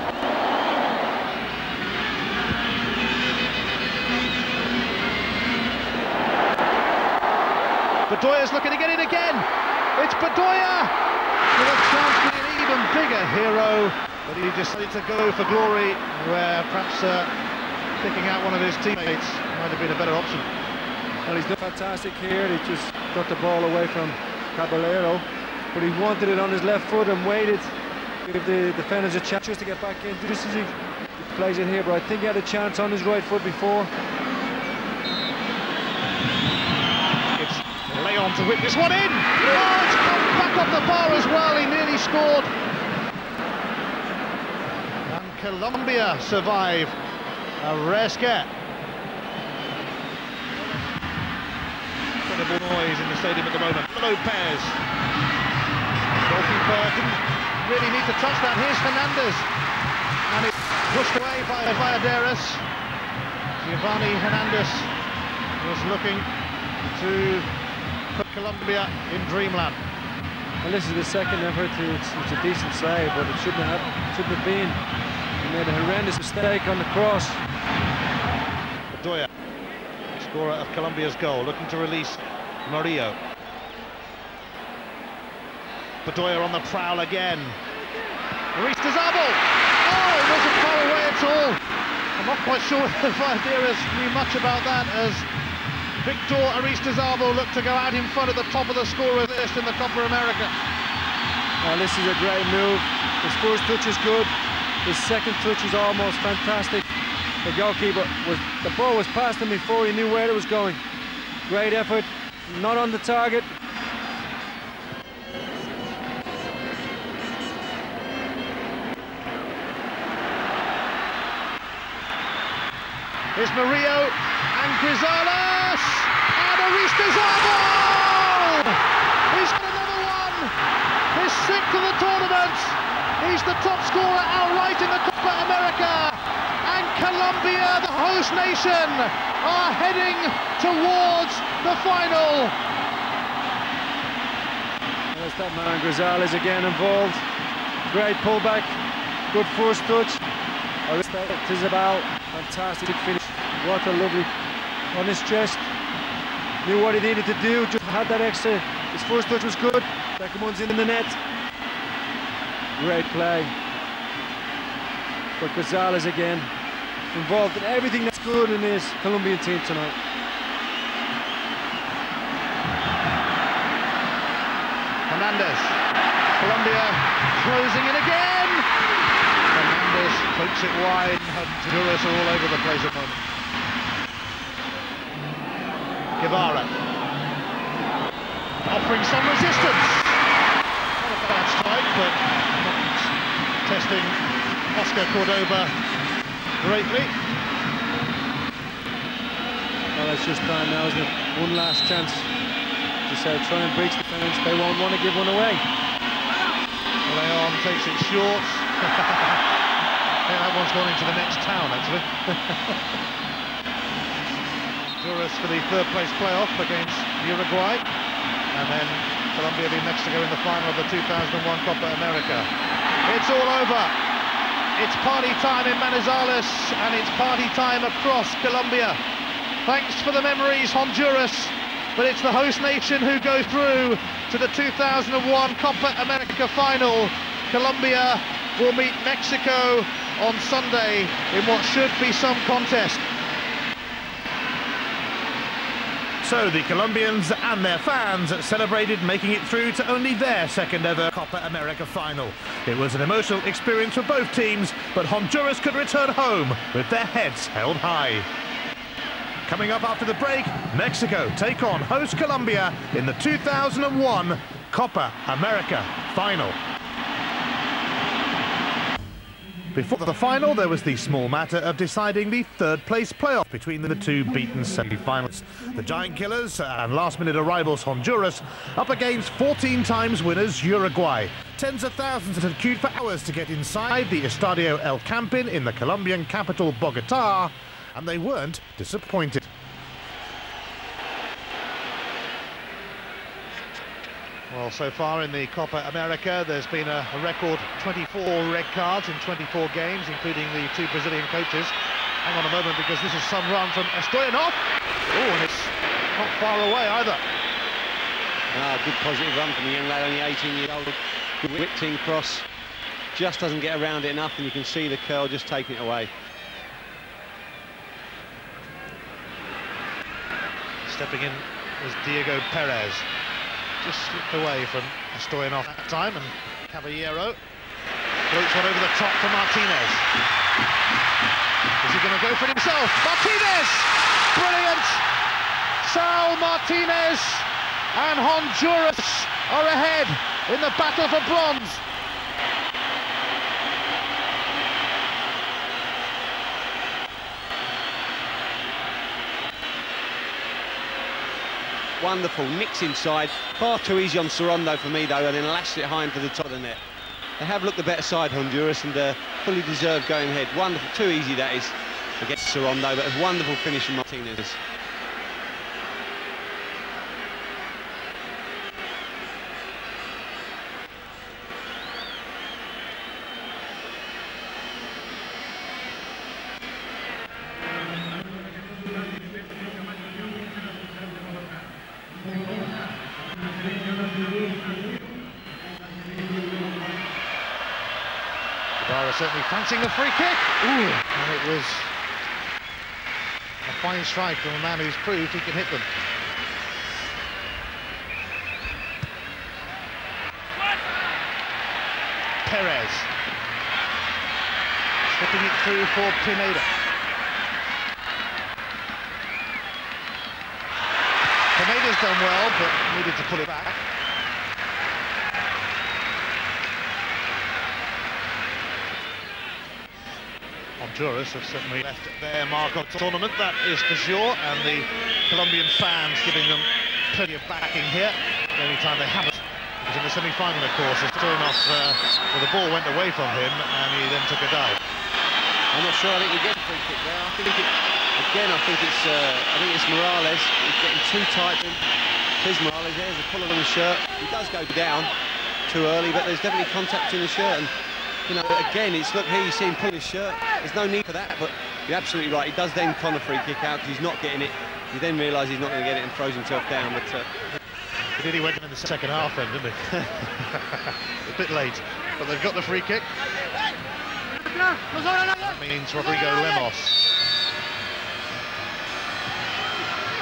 Bedoya's looking to get in again. It's Bedoya with a chance to be an even bigger hero, but he decided to go for glory, where perhaps picking out one of his teammates might have been a better option. Well, he's done fantastic here. He just got the ball away from Caballero, but he wanted it on his left foot and waited. Give the defenders a chance just to get back into this as he plays it here, but I think he had a chance on his right foot before. It's Leon to whip this one in. Oh, it's come back off the bar as well. He nearly scored. And Colombia survive a rare scare. Incredible noise in the stadium at the moment. Lopez. Goalkeeper didn't really need to touch that. Here's Hernandez. And it's pushed away by Valladares. Giovanni Hernandez was looking to put Colombia in dreamland. Well, this is the second effort. It's a decent save, but it shouldn't have been. He made a horrendous mistake on the cross. Bedoya, scorer of Colombia's goal, looking to release Murillo. Bedoya on the prowl again. Aristizabal! Oh, it wasn't far away at all. And Not quite sure if Valderas knew much about that, as Victor Aristizabal looked to go out in front at the top of the scorers list in the Copa America. Well, this is a great move. His first touch is good. His second touch is almost fantastic. The goalkeeper the ball was past him before he knew where it was going. Great effort, not on the target. Here's Murillo and Grisales and Aristizabal! He's got another one! His sixth of the tournament! He's the top scorer outright in the Copa America! And Colombia, the host nation, are heading towards the final! There's that man Grisales again involved. Great pullback, good first touch. Aristizabal, fantastic finish. What a lovely on his chest. Knew what he needed to do, just had that extra. His first touch was good. Second one's in the net. Great play. But Grisales again involved in everything that's good in this Colombian team tonight. Hernandez. Colombia closing in again. Hernandez pokes it wide. Honduras are all over the place at the moment. Guevara offering some resistance. Not a bad strike, but not testing Oscar Cordoba greatly. Well, it's just time now, isn't it? One last chance to say try and breach the fence. They won't want to give one away. Leon takes it short. Yeah, that one's gone into the next town, actually. Honduras for the third place playoff against Uruguay, and then Colombia v Mexico in the final of the 2001 Copa America. It's all over. It's party time in Manizales, and it's party time across Colombia. Thanks for the memories, Honduras, but it's the host nation who go through to the 2001 Copa America final. Colombia will meet Mexico on Sunday in what should be some contest. So the Colombians and their fans celebrated making it through to only their second ever Copa America final. It was an emotional experience for both teams, but Honduras could return home with their heads held high. Coming up after the break, Mexico take on host Colombia in the 2001 Copa America final. Before the final, there was the small matter of deciding the third-place playoff between the two beaten semi-finalists. The Giant Killers and last-minute arrivals Honduras up against 14 times winners Uruguay. Tens of thousands had queued for hours to get inside the Estadio El Campín in the Colombian capital Bogotá, and they weren't disappointed. Well, so far in the Copa America, there's been a record 24 red cards in 24 games, including the two Brazilian coaches. Hang on a moment, because this is some run from Stoyanov. Oh, and it's not far away either. Good positive run from the young lad, only 18 years old. Good whipped in cross. Just doesn't get around it enough, and you can see the curl just taking it away. Stepping in was Diego Perez. Just slipped away from Stoyanov that time, and Caballero floats one over the top to Martinez. Is he going to go for it himself? Martinez! Brilliant! Saul Martinez and Honduras are ahead in the battle for bronze. Wonderful, nicks inside, far too easy on Sorondo for me though, and then lashed it high into the top of the net. They have looked the better side, Honduras, and fully deserved going ahead. Wonderful, too easy that is against Sorondo, but a wonderful finish from Martinez. Guevara certainly fancying the free kick. Ooh, and it was fine strike from a man who's proved he can hit them. Perez. Slipping it through for Pineda. Pineda's done well, but needed to pull it back. Honduras have certainly left their mark on the tournament, that is for sure, and the Colombian fans giving them plenty of backing here. The only time they haven't was in the semi-final, of course, as Turnoff, well, the ball went away from him and he then took a dive. I'm not sure. I think he gets a free kick there. I think it's Morales. He's getting too tight. Here's Morales. There's a pull on the shirt. He does go down too early, but there's definitely contact in the shirt. And you know, again, it's look here. You see him pull his shirt. There's no need for that, but you're absolutely right. He does then con a free kick out because he's not getting it. He then realises he's not going to get it and throws himself down. But he did. He went in the second half then, didn't he? A bit late, but they've got the free kick. That means Rodrigo Lemos.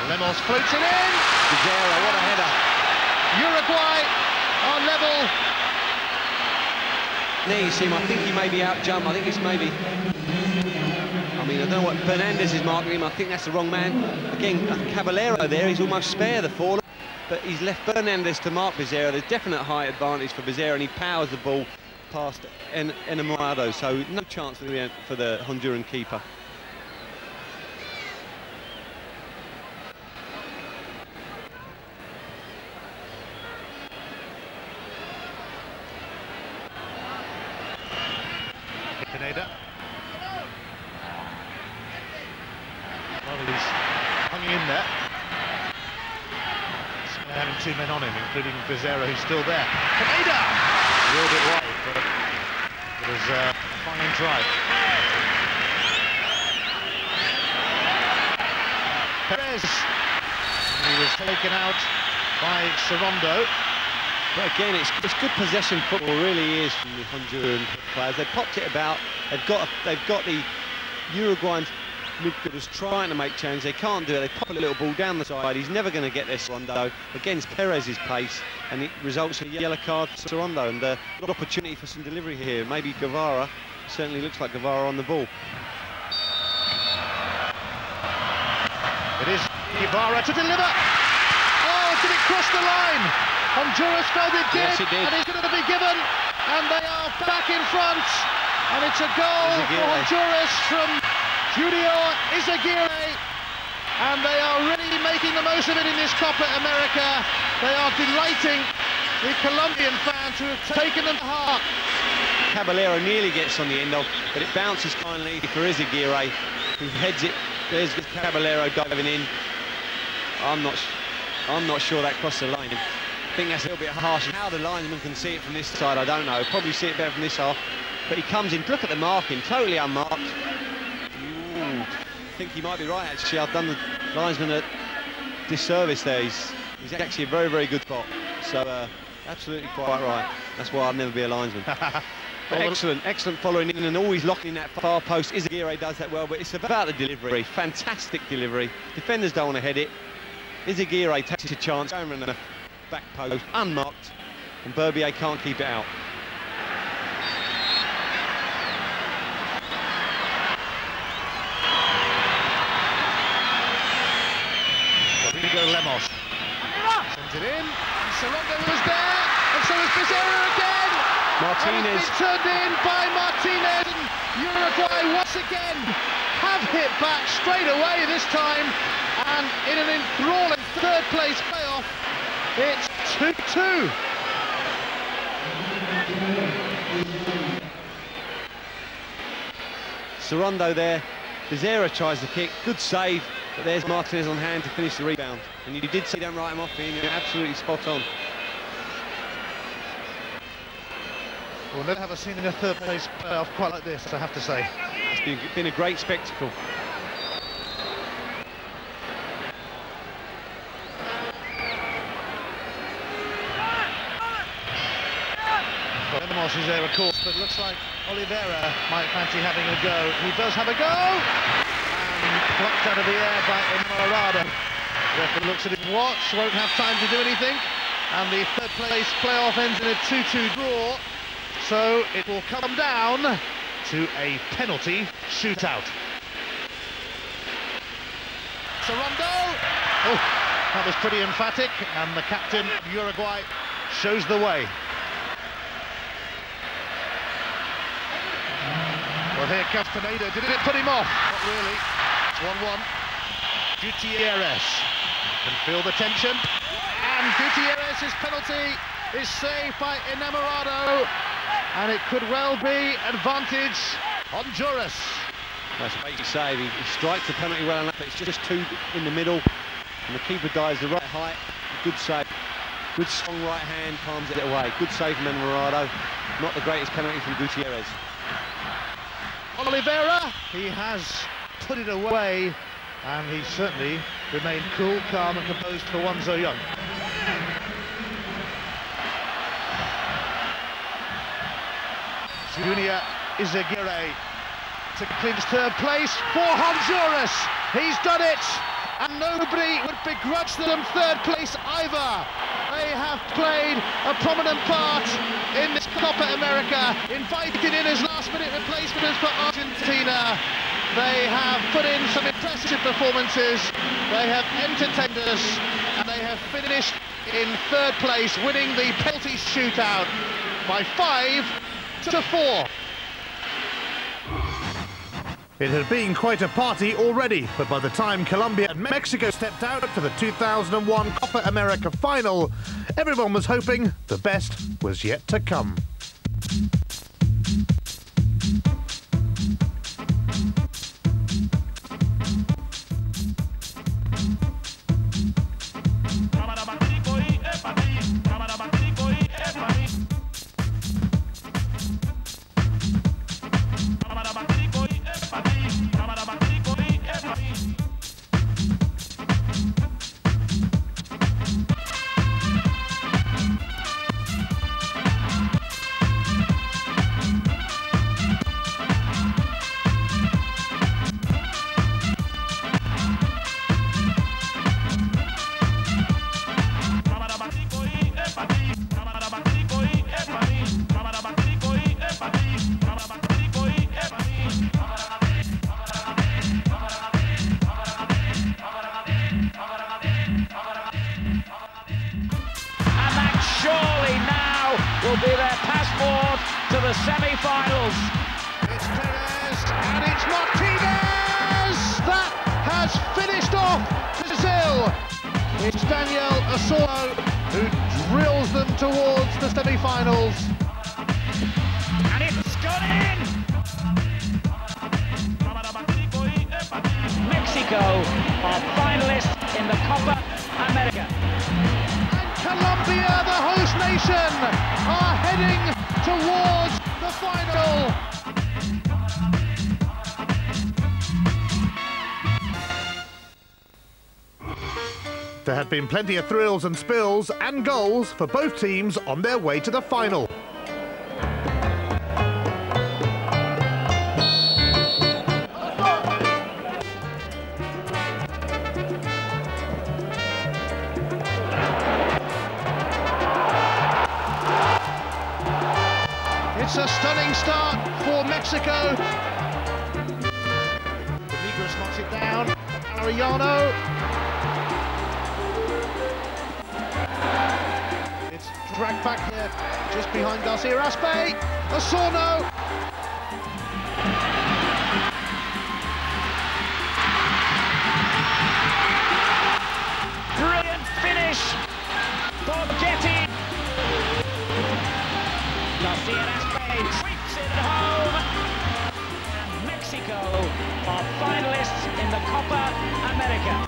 Lemos floats it in. Bizarro, what a header. Uruguay are level. There you see him. I think he may be out jump. I think it's maybe. I mean, I don't know what Fernandez is marking him. I think that's the wrong man. Again, Caballero there. He's almost spare the fall, but he's left Fernandez to mark Bizarro. There's definite height advantage for Bizarro, and he powers the ball past Enamorado, so no chance for the Honduran keeper. Pineda. Well, he's hanging in there. Having two men on him, including Bizarro, who's still there. Pineda! A little bit wide, but it was a fine drive. Perez. He was taken out by Sorondo. But again, it's good possession football, really is, from the Honduran players. They popped it about. They've got the Uruguayan midfielders trying to make change. They can't do it. They pop a little ball down the side. He's never going to get this Sorondo against Perez's pace, and it results in a yellow card for Sorondo. And good opportunity for some delivery here. Maybe Guevara. Certainly looks like Guevara on the ball. It is Guevara to deliver. Oh, did it cross the line? Honduras felt it did, yes, it did. And it's going to be given, and they are back in front, and it's a goal for Honduras from Junior Izaguirre, and they are really making the most of it in this Copa America. They are delighting the Colombian fans who have taken them to heart. Caballero nearly gets on the end of, but it bounces finally for Izaguirre, who heads it. There's Caballero diving in. I'm not sure that crossed the line. I think that's a little bit harsh. How the linesman can see it from this side, I don't know. Probably see it better from this half. But he comes in, look at the marking, totally unmarked. Ooh, I think he might be right, actually. I've done the linesman a disservice there. He's actually a very, very good spot. So, absolutely quite right. That's why I'd never be a linesman. Excellent following in and always locking that far post. Izaguirre does that well, but it's about the delivery. Fantastic delivery. Defenders don't want to head it. Izaguirre takes a chance, going around the back post, unmarked, and Berbier can't keep it out. Rodrigo Lemos sends it in, and Sorondo was there, and so is Bizarro again. Martinez. And it's been turned in by Martinez, and Uruguay once again have hit back straight away this time, and in an enthralling third place playoff, it's 2-2. Sorondo there. Bizarro tries the kick. Good save. But there's Martinez on hand to finish the rebound. And you did say don't write him off, Ian. You're absolutely spot on. We'll never have seen in a third place playoff quite like this, I have to say. It's been a great spectacle. Well, Lemos is there, of course, but it looks like Oliveira might fancy having a go. He does have a go! And Plucked out of the air by Enamorado. Referee looks at his watch, won't have time to do anything. And the third place playoff ends in a 2-2 draw. So it will come down to a penalty shootout. Sorondo! Oh, that was pretty emphatic, and the captain of Uruguay shows the way. Well, here comes Pineda. Did it put him off? Not really. It's 1-1. Gutierrez can feel the tension. And Gutierrez's penalty is saved by Enamorado. And it could well be advantage Honduras. That's a great save. He strikes the penalty well enough, but it's just two in the middle. And the keeper dives the right height. Good save. Good strong right hand, palms it away. Good save from Enamorado. Not the greatest penalty from Gutierrez. Oliveira, he has put it away, and he certainly remained cool, calm and composed for one so young. Junior Izaguirre to clinch third place for Honduras. He's done it, and nobody would begrudge them third place either. They have played a prominent part in this Copa America, invited in as last-minute replacements for Argentina. They have put in some impressive performances, they have entertained us, and they have finished in third place, winning the penalty shootout by 5-4. It had been quite a party already, but by the time Colombia and Mexico stepped out for the 2001 Copa America final, everyone was hoping the best was yet to come. Will be their passport to the semi-finals. It's Perez and it's Martinez that has finished off Brazil. It's Daniel Osorno who drills them towards the semi-finals. And it's gone in! Mexico are finalists in the Copa America. Colombia, the host nation, are heading towards the final. There had been plenty of thrills and spills and goals for both teams on their way to the final. It's a stunning start for Mexico. Migros knocks it down. Arellano. It's dragged back here, just behind Garcia Aspe. Osorno. Brilliant finish. Borghetti. Garcia Aspe sweeps it home. And Mexico are finalists in the Copa America.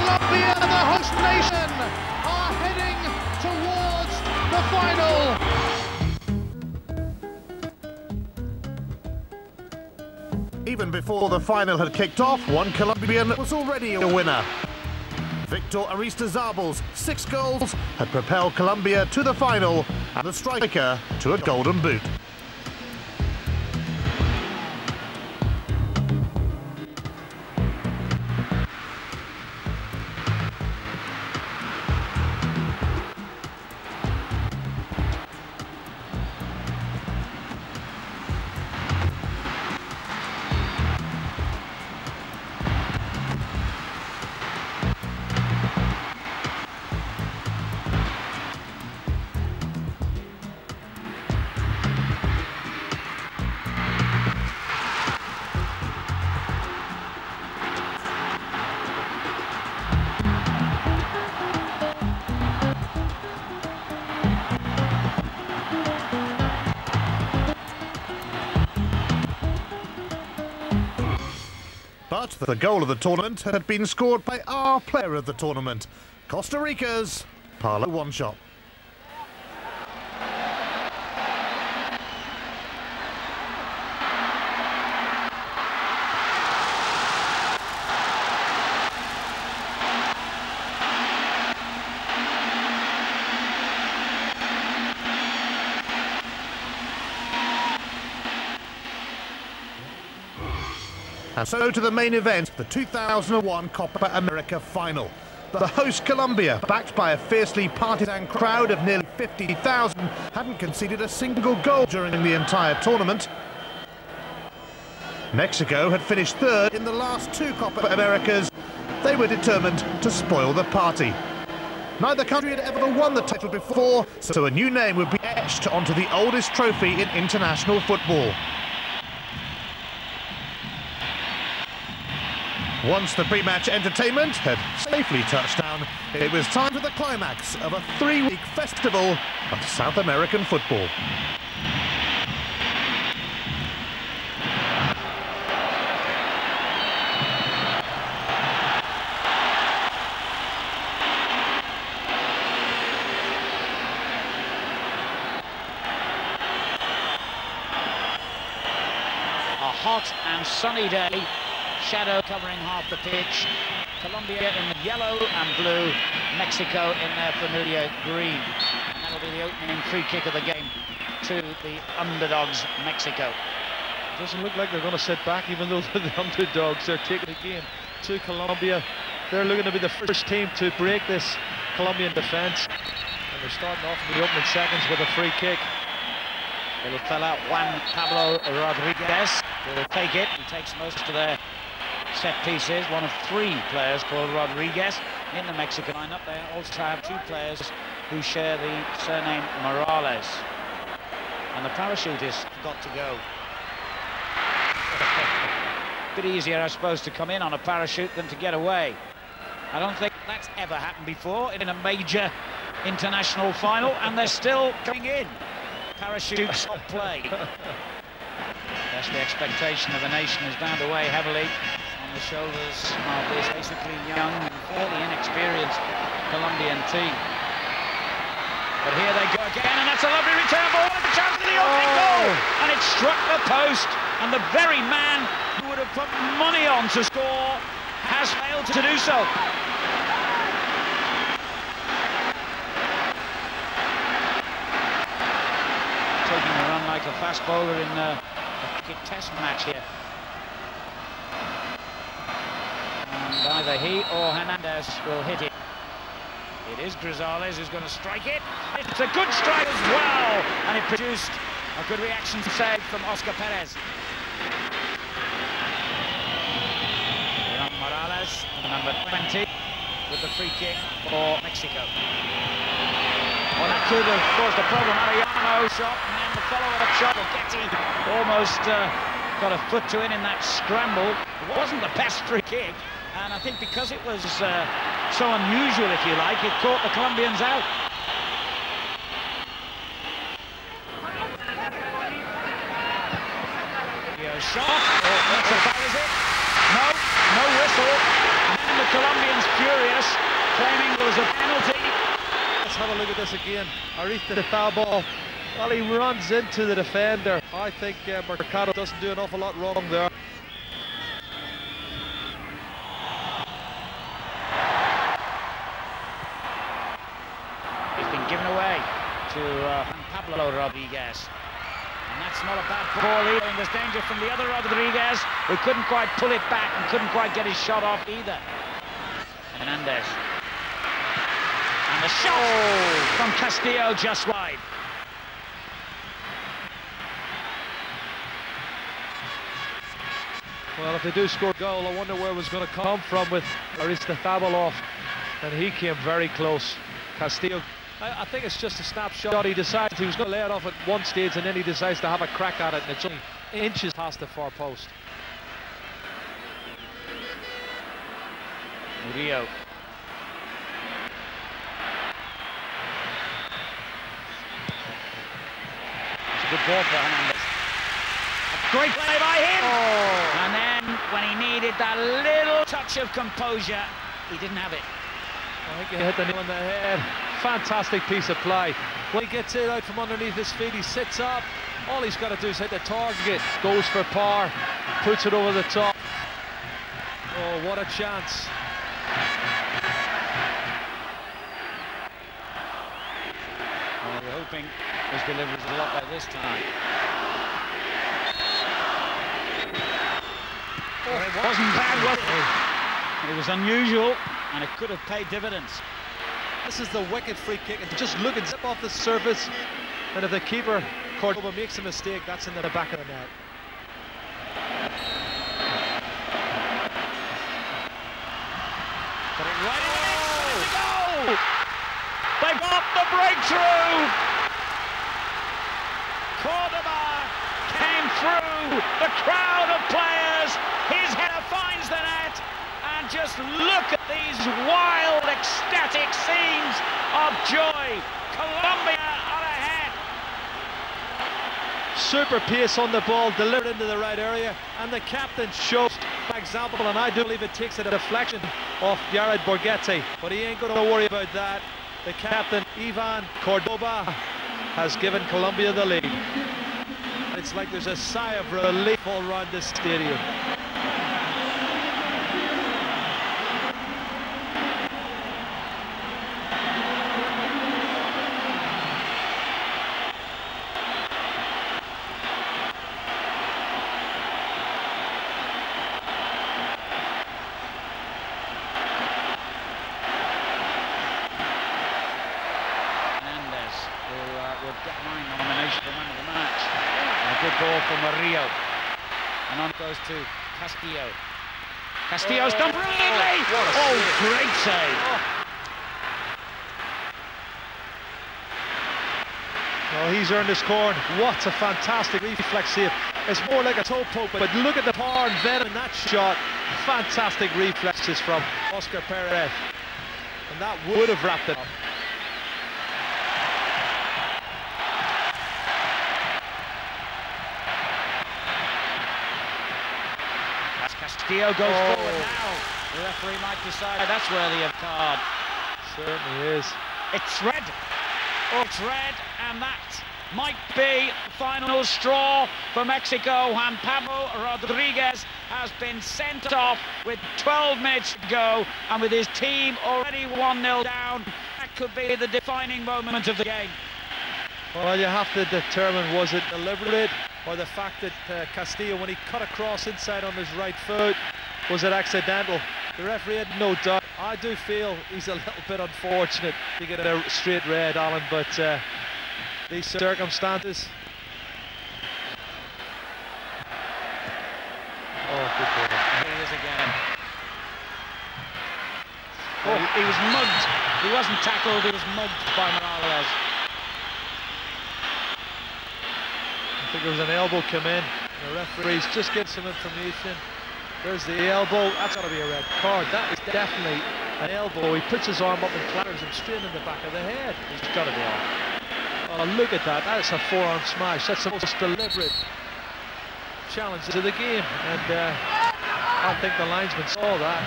Colombia, the host nation, are heading towards the final. Even before the final had kicked off, one Colombian was already a winner. Victor Aristizábal's 6 goals had propelled Colombia to the final and the striker to a golden boot. But the goal of the tournament had been scored by our player of the tournament, Costa Rica's Paulo One-Shot. And so to the main event, the 2001 Copa America final. The host Colombia, backed by a fiercely partisan crowd of nearly 50,000, hadn't conceded a single goal during the entire tournament. Mexico had finished third in the last 2 Copa Americas. They were determined to spoil the party. Neither country had ever won the title before, so a new name would be etched onto the oldest trophy in international football. Once the pre-match entertainment had safely touched down, it was time for the climax of a 3-week festival of South American football. A hot and sunny day. Shadow covering half the pitch. Colombia in the yellow and blue. Mexico in their familiar green. And that'll be the opening free kick of the game to the underdogs, Mexico. Doesn't look like they're going to sit back, even though they're the underdogs. They're taking the game to Colombia. They're looking to be the first team to break this Colombian defence. And they're starting off in the opening seconds with a free kick. Little fella, Juan Pablo Rodriguez, will take it. He takes most of their set pieces. One of 3 players called Rodriguez in the Mexican lineup. They also have 2 players who share the surname Morales. And the parachute is got to go. Bit easier, I suppose, to come in on a parachute than to get away. I don't think that's ever happened before in a major international final, and they're still coming in. Parachutes not played. That's the expectation of the nation is bound to weigh heavily on the shoulders of this basically young and fairly inexperienced Colombian team. But here they go again, and that's a lovely return ball, and a chance for the opening goal! And it struck the post, and the very man who would have put money on to score has failed to do so. Taking a run like a fast bowler in a cricket test match here. And either he or Hernandez will hit it. It is Grisales who's going to strike it. It's a good strike as well, and it produced a good reaction save from Oscar Perez. Morales, number 20, with the free kick for Mexico. Well, that could have caused a problem. Arellano shot, and then the follow-up shot. Getty almost got a foot to it in that scramble. It wasn't the best free kick, and I think because it was so unusual, if you like, it caught the Colombians out. Shot, that's as far as it. No whistle. And the Colombians furious. claiming there was a penalty. Let's have a look at this again. Arita the foul ball. Well, he runs into the defender. I think Mercado doesn't do an awful lot wrong there. He's been given away to Pablo Rodriguez. And that's not a bad ball either. There's danger from the other Rodriguez, who couldn't quite pull it back and couldn't quite get his shot off either. Hernandez. And the shot from Castillo just wide. Well, if they do score a goal, I wonder where it was going to come from with Aristofabolov. And he came very close. Castillo, I think it's just a snapshot. He decides he was going to lay it off at one stage, and then he decides to have a crack at it, and it's only inches past the far post. Murillo. It's a good ball for Hernandez. A great play by him! Oh. And then, when he needed that little touch of composure, he didn't have it. I think he hit the nail on the head. Fantastic piece of play. When he gets it out from underneath his feet, he sits up. All he's got to do is hit the target. Goes for par, puts it over the top. Oh, what a chance. Well, we're hoping his delivery is a lot better this time. Well, it wasn't bad, was it? It was unusual, and it could have paid dividends. This is the wicked free kick, and just look and zip off the surface, and if the keeper, Cordoba, makes a mistake, that's in the back of the net. Put it right in the mix, goal! They got the breakthrough! Cordoba came through the crowd of players, his header finds the net, and just look at these wild, ecstatic scenes of joy. Colombia are ahead. Super pace on the ball, delivered into the right area, and the captain shows by example, and I do believe it takes a deflection off Jared Borghetti, but he ain't going to worry about that. The captain, Ivan Cordoba, has given Colombia the lead. It's like there's a sigh of relief all around this stadium. Ball for Murillo, and on it goes to Castillo. Castillo's done brilliantly! Oh, great save! Well, he's earned his corn. What a fantastic reflex save. It's more like a toe poke, but look at the power and venom in that shot. Fantastic reflexes from Oscar Perez, and that would have wrapped it up. Castillo goes forward now. The referee might decide that's worthy of card. Certainly is. It's red. Oh, it's red, and that might be the final straw for Mexico. Juan Pablo Rodriguez has been sent off with 12 minutes to go, and with his team already 1-0 down, that could be the defining moment of the game. Well, you have to determine, was it deliberate, or the fact that Castillo, when he cut across inside on his right foot, was it accidental? The referee had no doubt. I do feel he's a little bit unfortunate to get a straight red, Alan, but these circumstances. Oh, good ball. Here it is again. Oh, he was mugged. He wasn't tackled, he was mugged by Morales. I think there was an elbow come in. The referees just get some information. There's the elbow. That's got to be a red card. That is definitely an elbow. He puts his arm up and clatters him straight in the back of the head. He's got to be off. Oh, look at that. That's a forearm smash. That's the most deliberate challenge to the game. And I think the linesman saw that.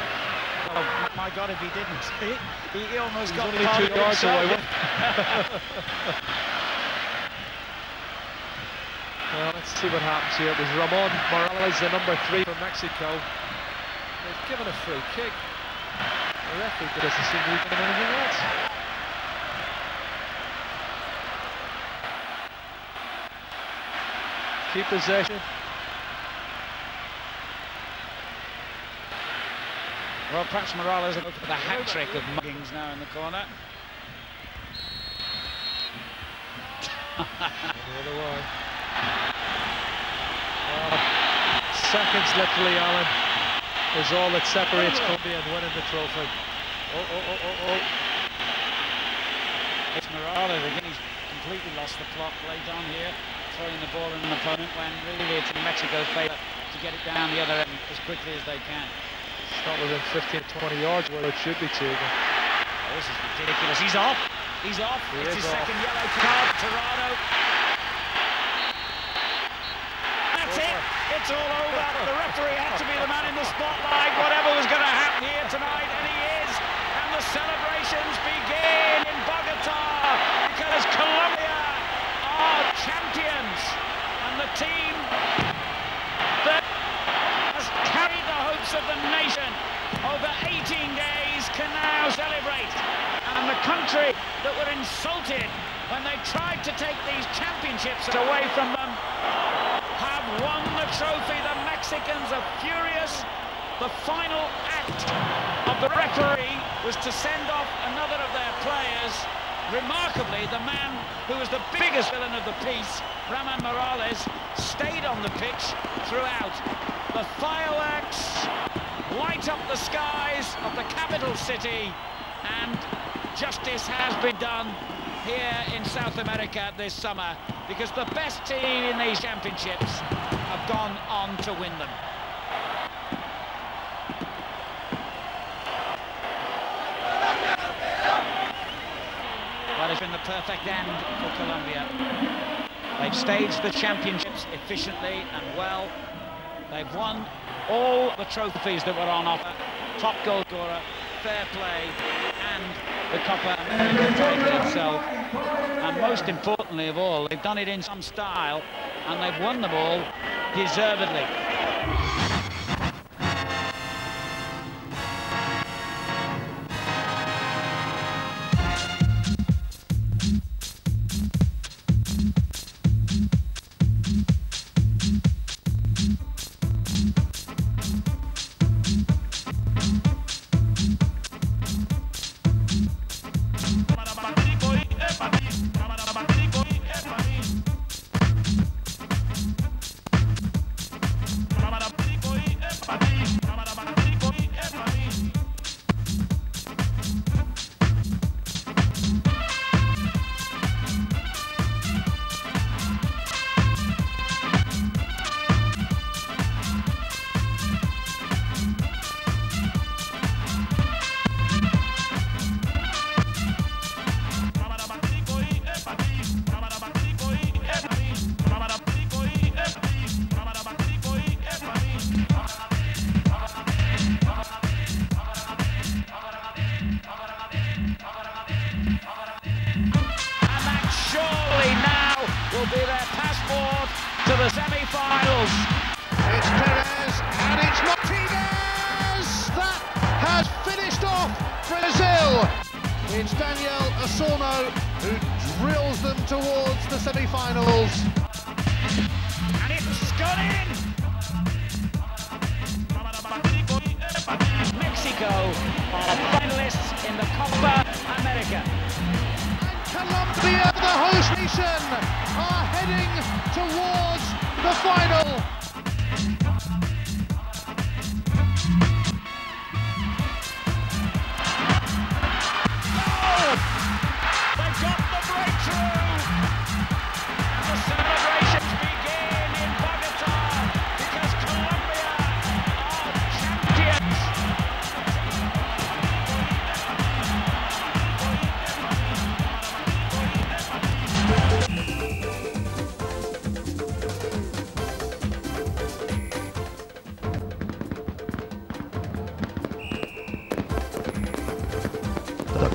That Oh, my God, if he didn't. He almost got only 2 yards away. Well, let's see what happens here. It was Ramon Morales, the number 3 for Mexico. They've given a free kick. The referee doesn't seem to be doing anything else. Keep possession. Well, perhaps Morales will go for the hat-trick of muggings now in the corner. Well, seconds literally, Alan, is all that separates Colombia and winning the trophy. It's Morales again. He's completely lost the plot late on here, throwing the ball at an opponent when really it's in Mexico's favour to get it down the other end as quickly as they can. It's not within 15 to 20 yards where it should be taken. Oh, this is ridiculous. He's off. He's off. It's his second yellow card. Tirado. That's it. It's all over. The referee had to be the man in the spotlight. Whatever was going to happen here tonight, and he is. And the celebrations begin in Bogota because Colombia are champions, and the team that has carried the hopes of the nation over 18 days can now celebrate. And the country that were insulted when they tried to take these championships away from them have won the trophy. The Mexicans are furious. The final act of the referee was to send off another of their players. Remarkably, the man who was the biggest villain of the piece, Ramon Morales, stayed on the pitch throughout. The fireworks light up the skies of the capital city, and justice has been done here in South America this summer, because the best team in these championships have gone on to win them. Well, it's been the perfect end for Colombia. They've staged the championships efficiently and well. They've won all the trophies that were on offer. Top goal scorer, fair play, and the Copa America title itself. And most importantly of all, they've done it in some style, and they've won them all deservedly. Will be their passport to the semi-finals. It's Perez and it's Martinez that has finished off Brazil. It's Daniel Osorno who drills them towards the semi-finals. And it's gone in. Mexico are finalists in the Copa America. Colombia, the host nation, are heading towards the final. Oh! They've got the breakthrough! And the celebrations begin in Bogota because Colombia are champions!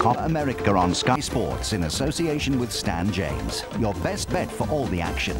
Copa America on Sky Sports in association with Stan James. Your best bet for all the action.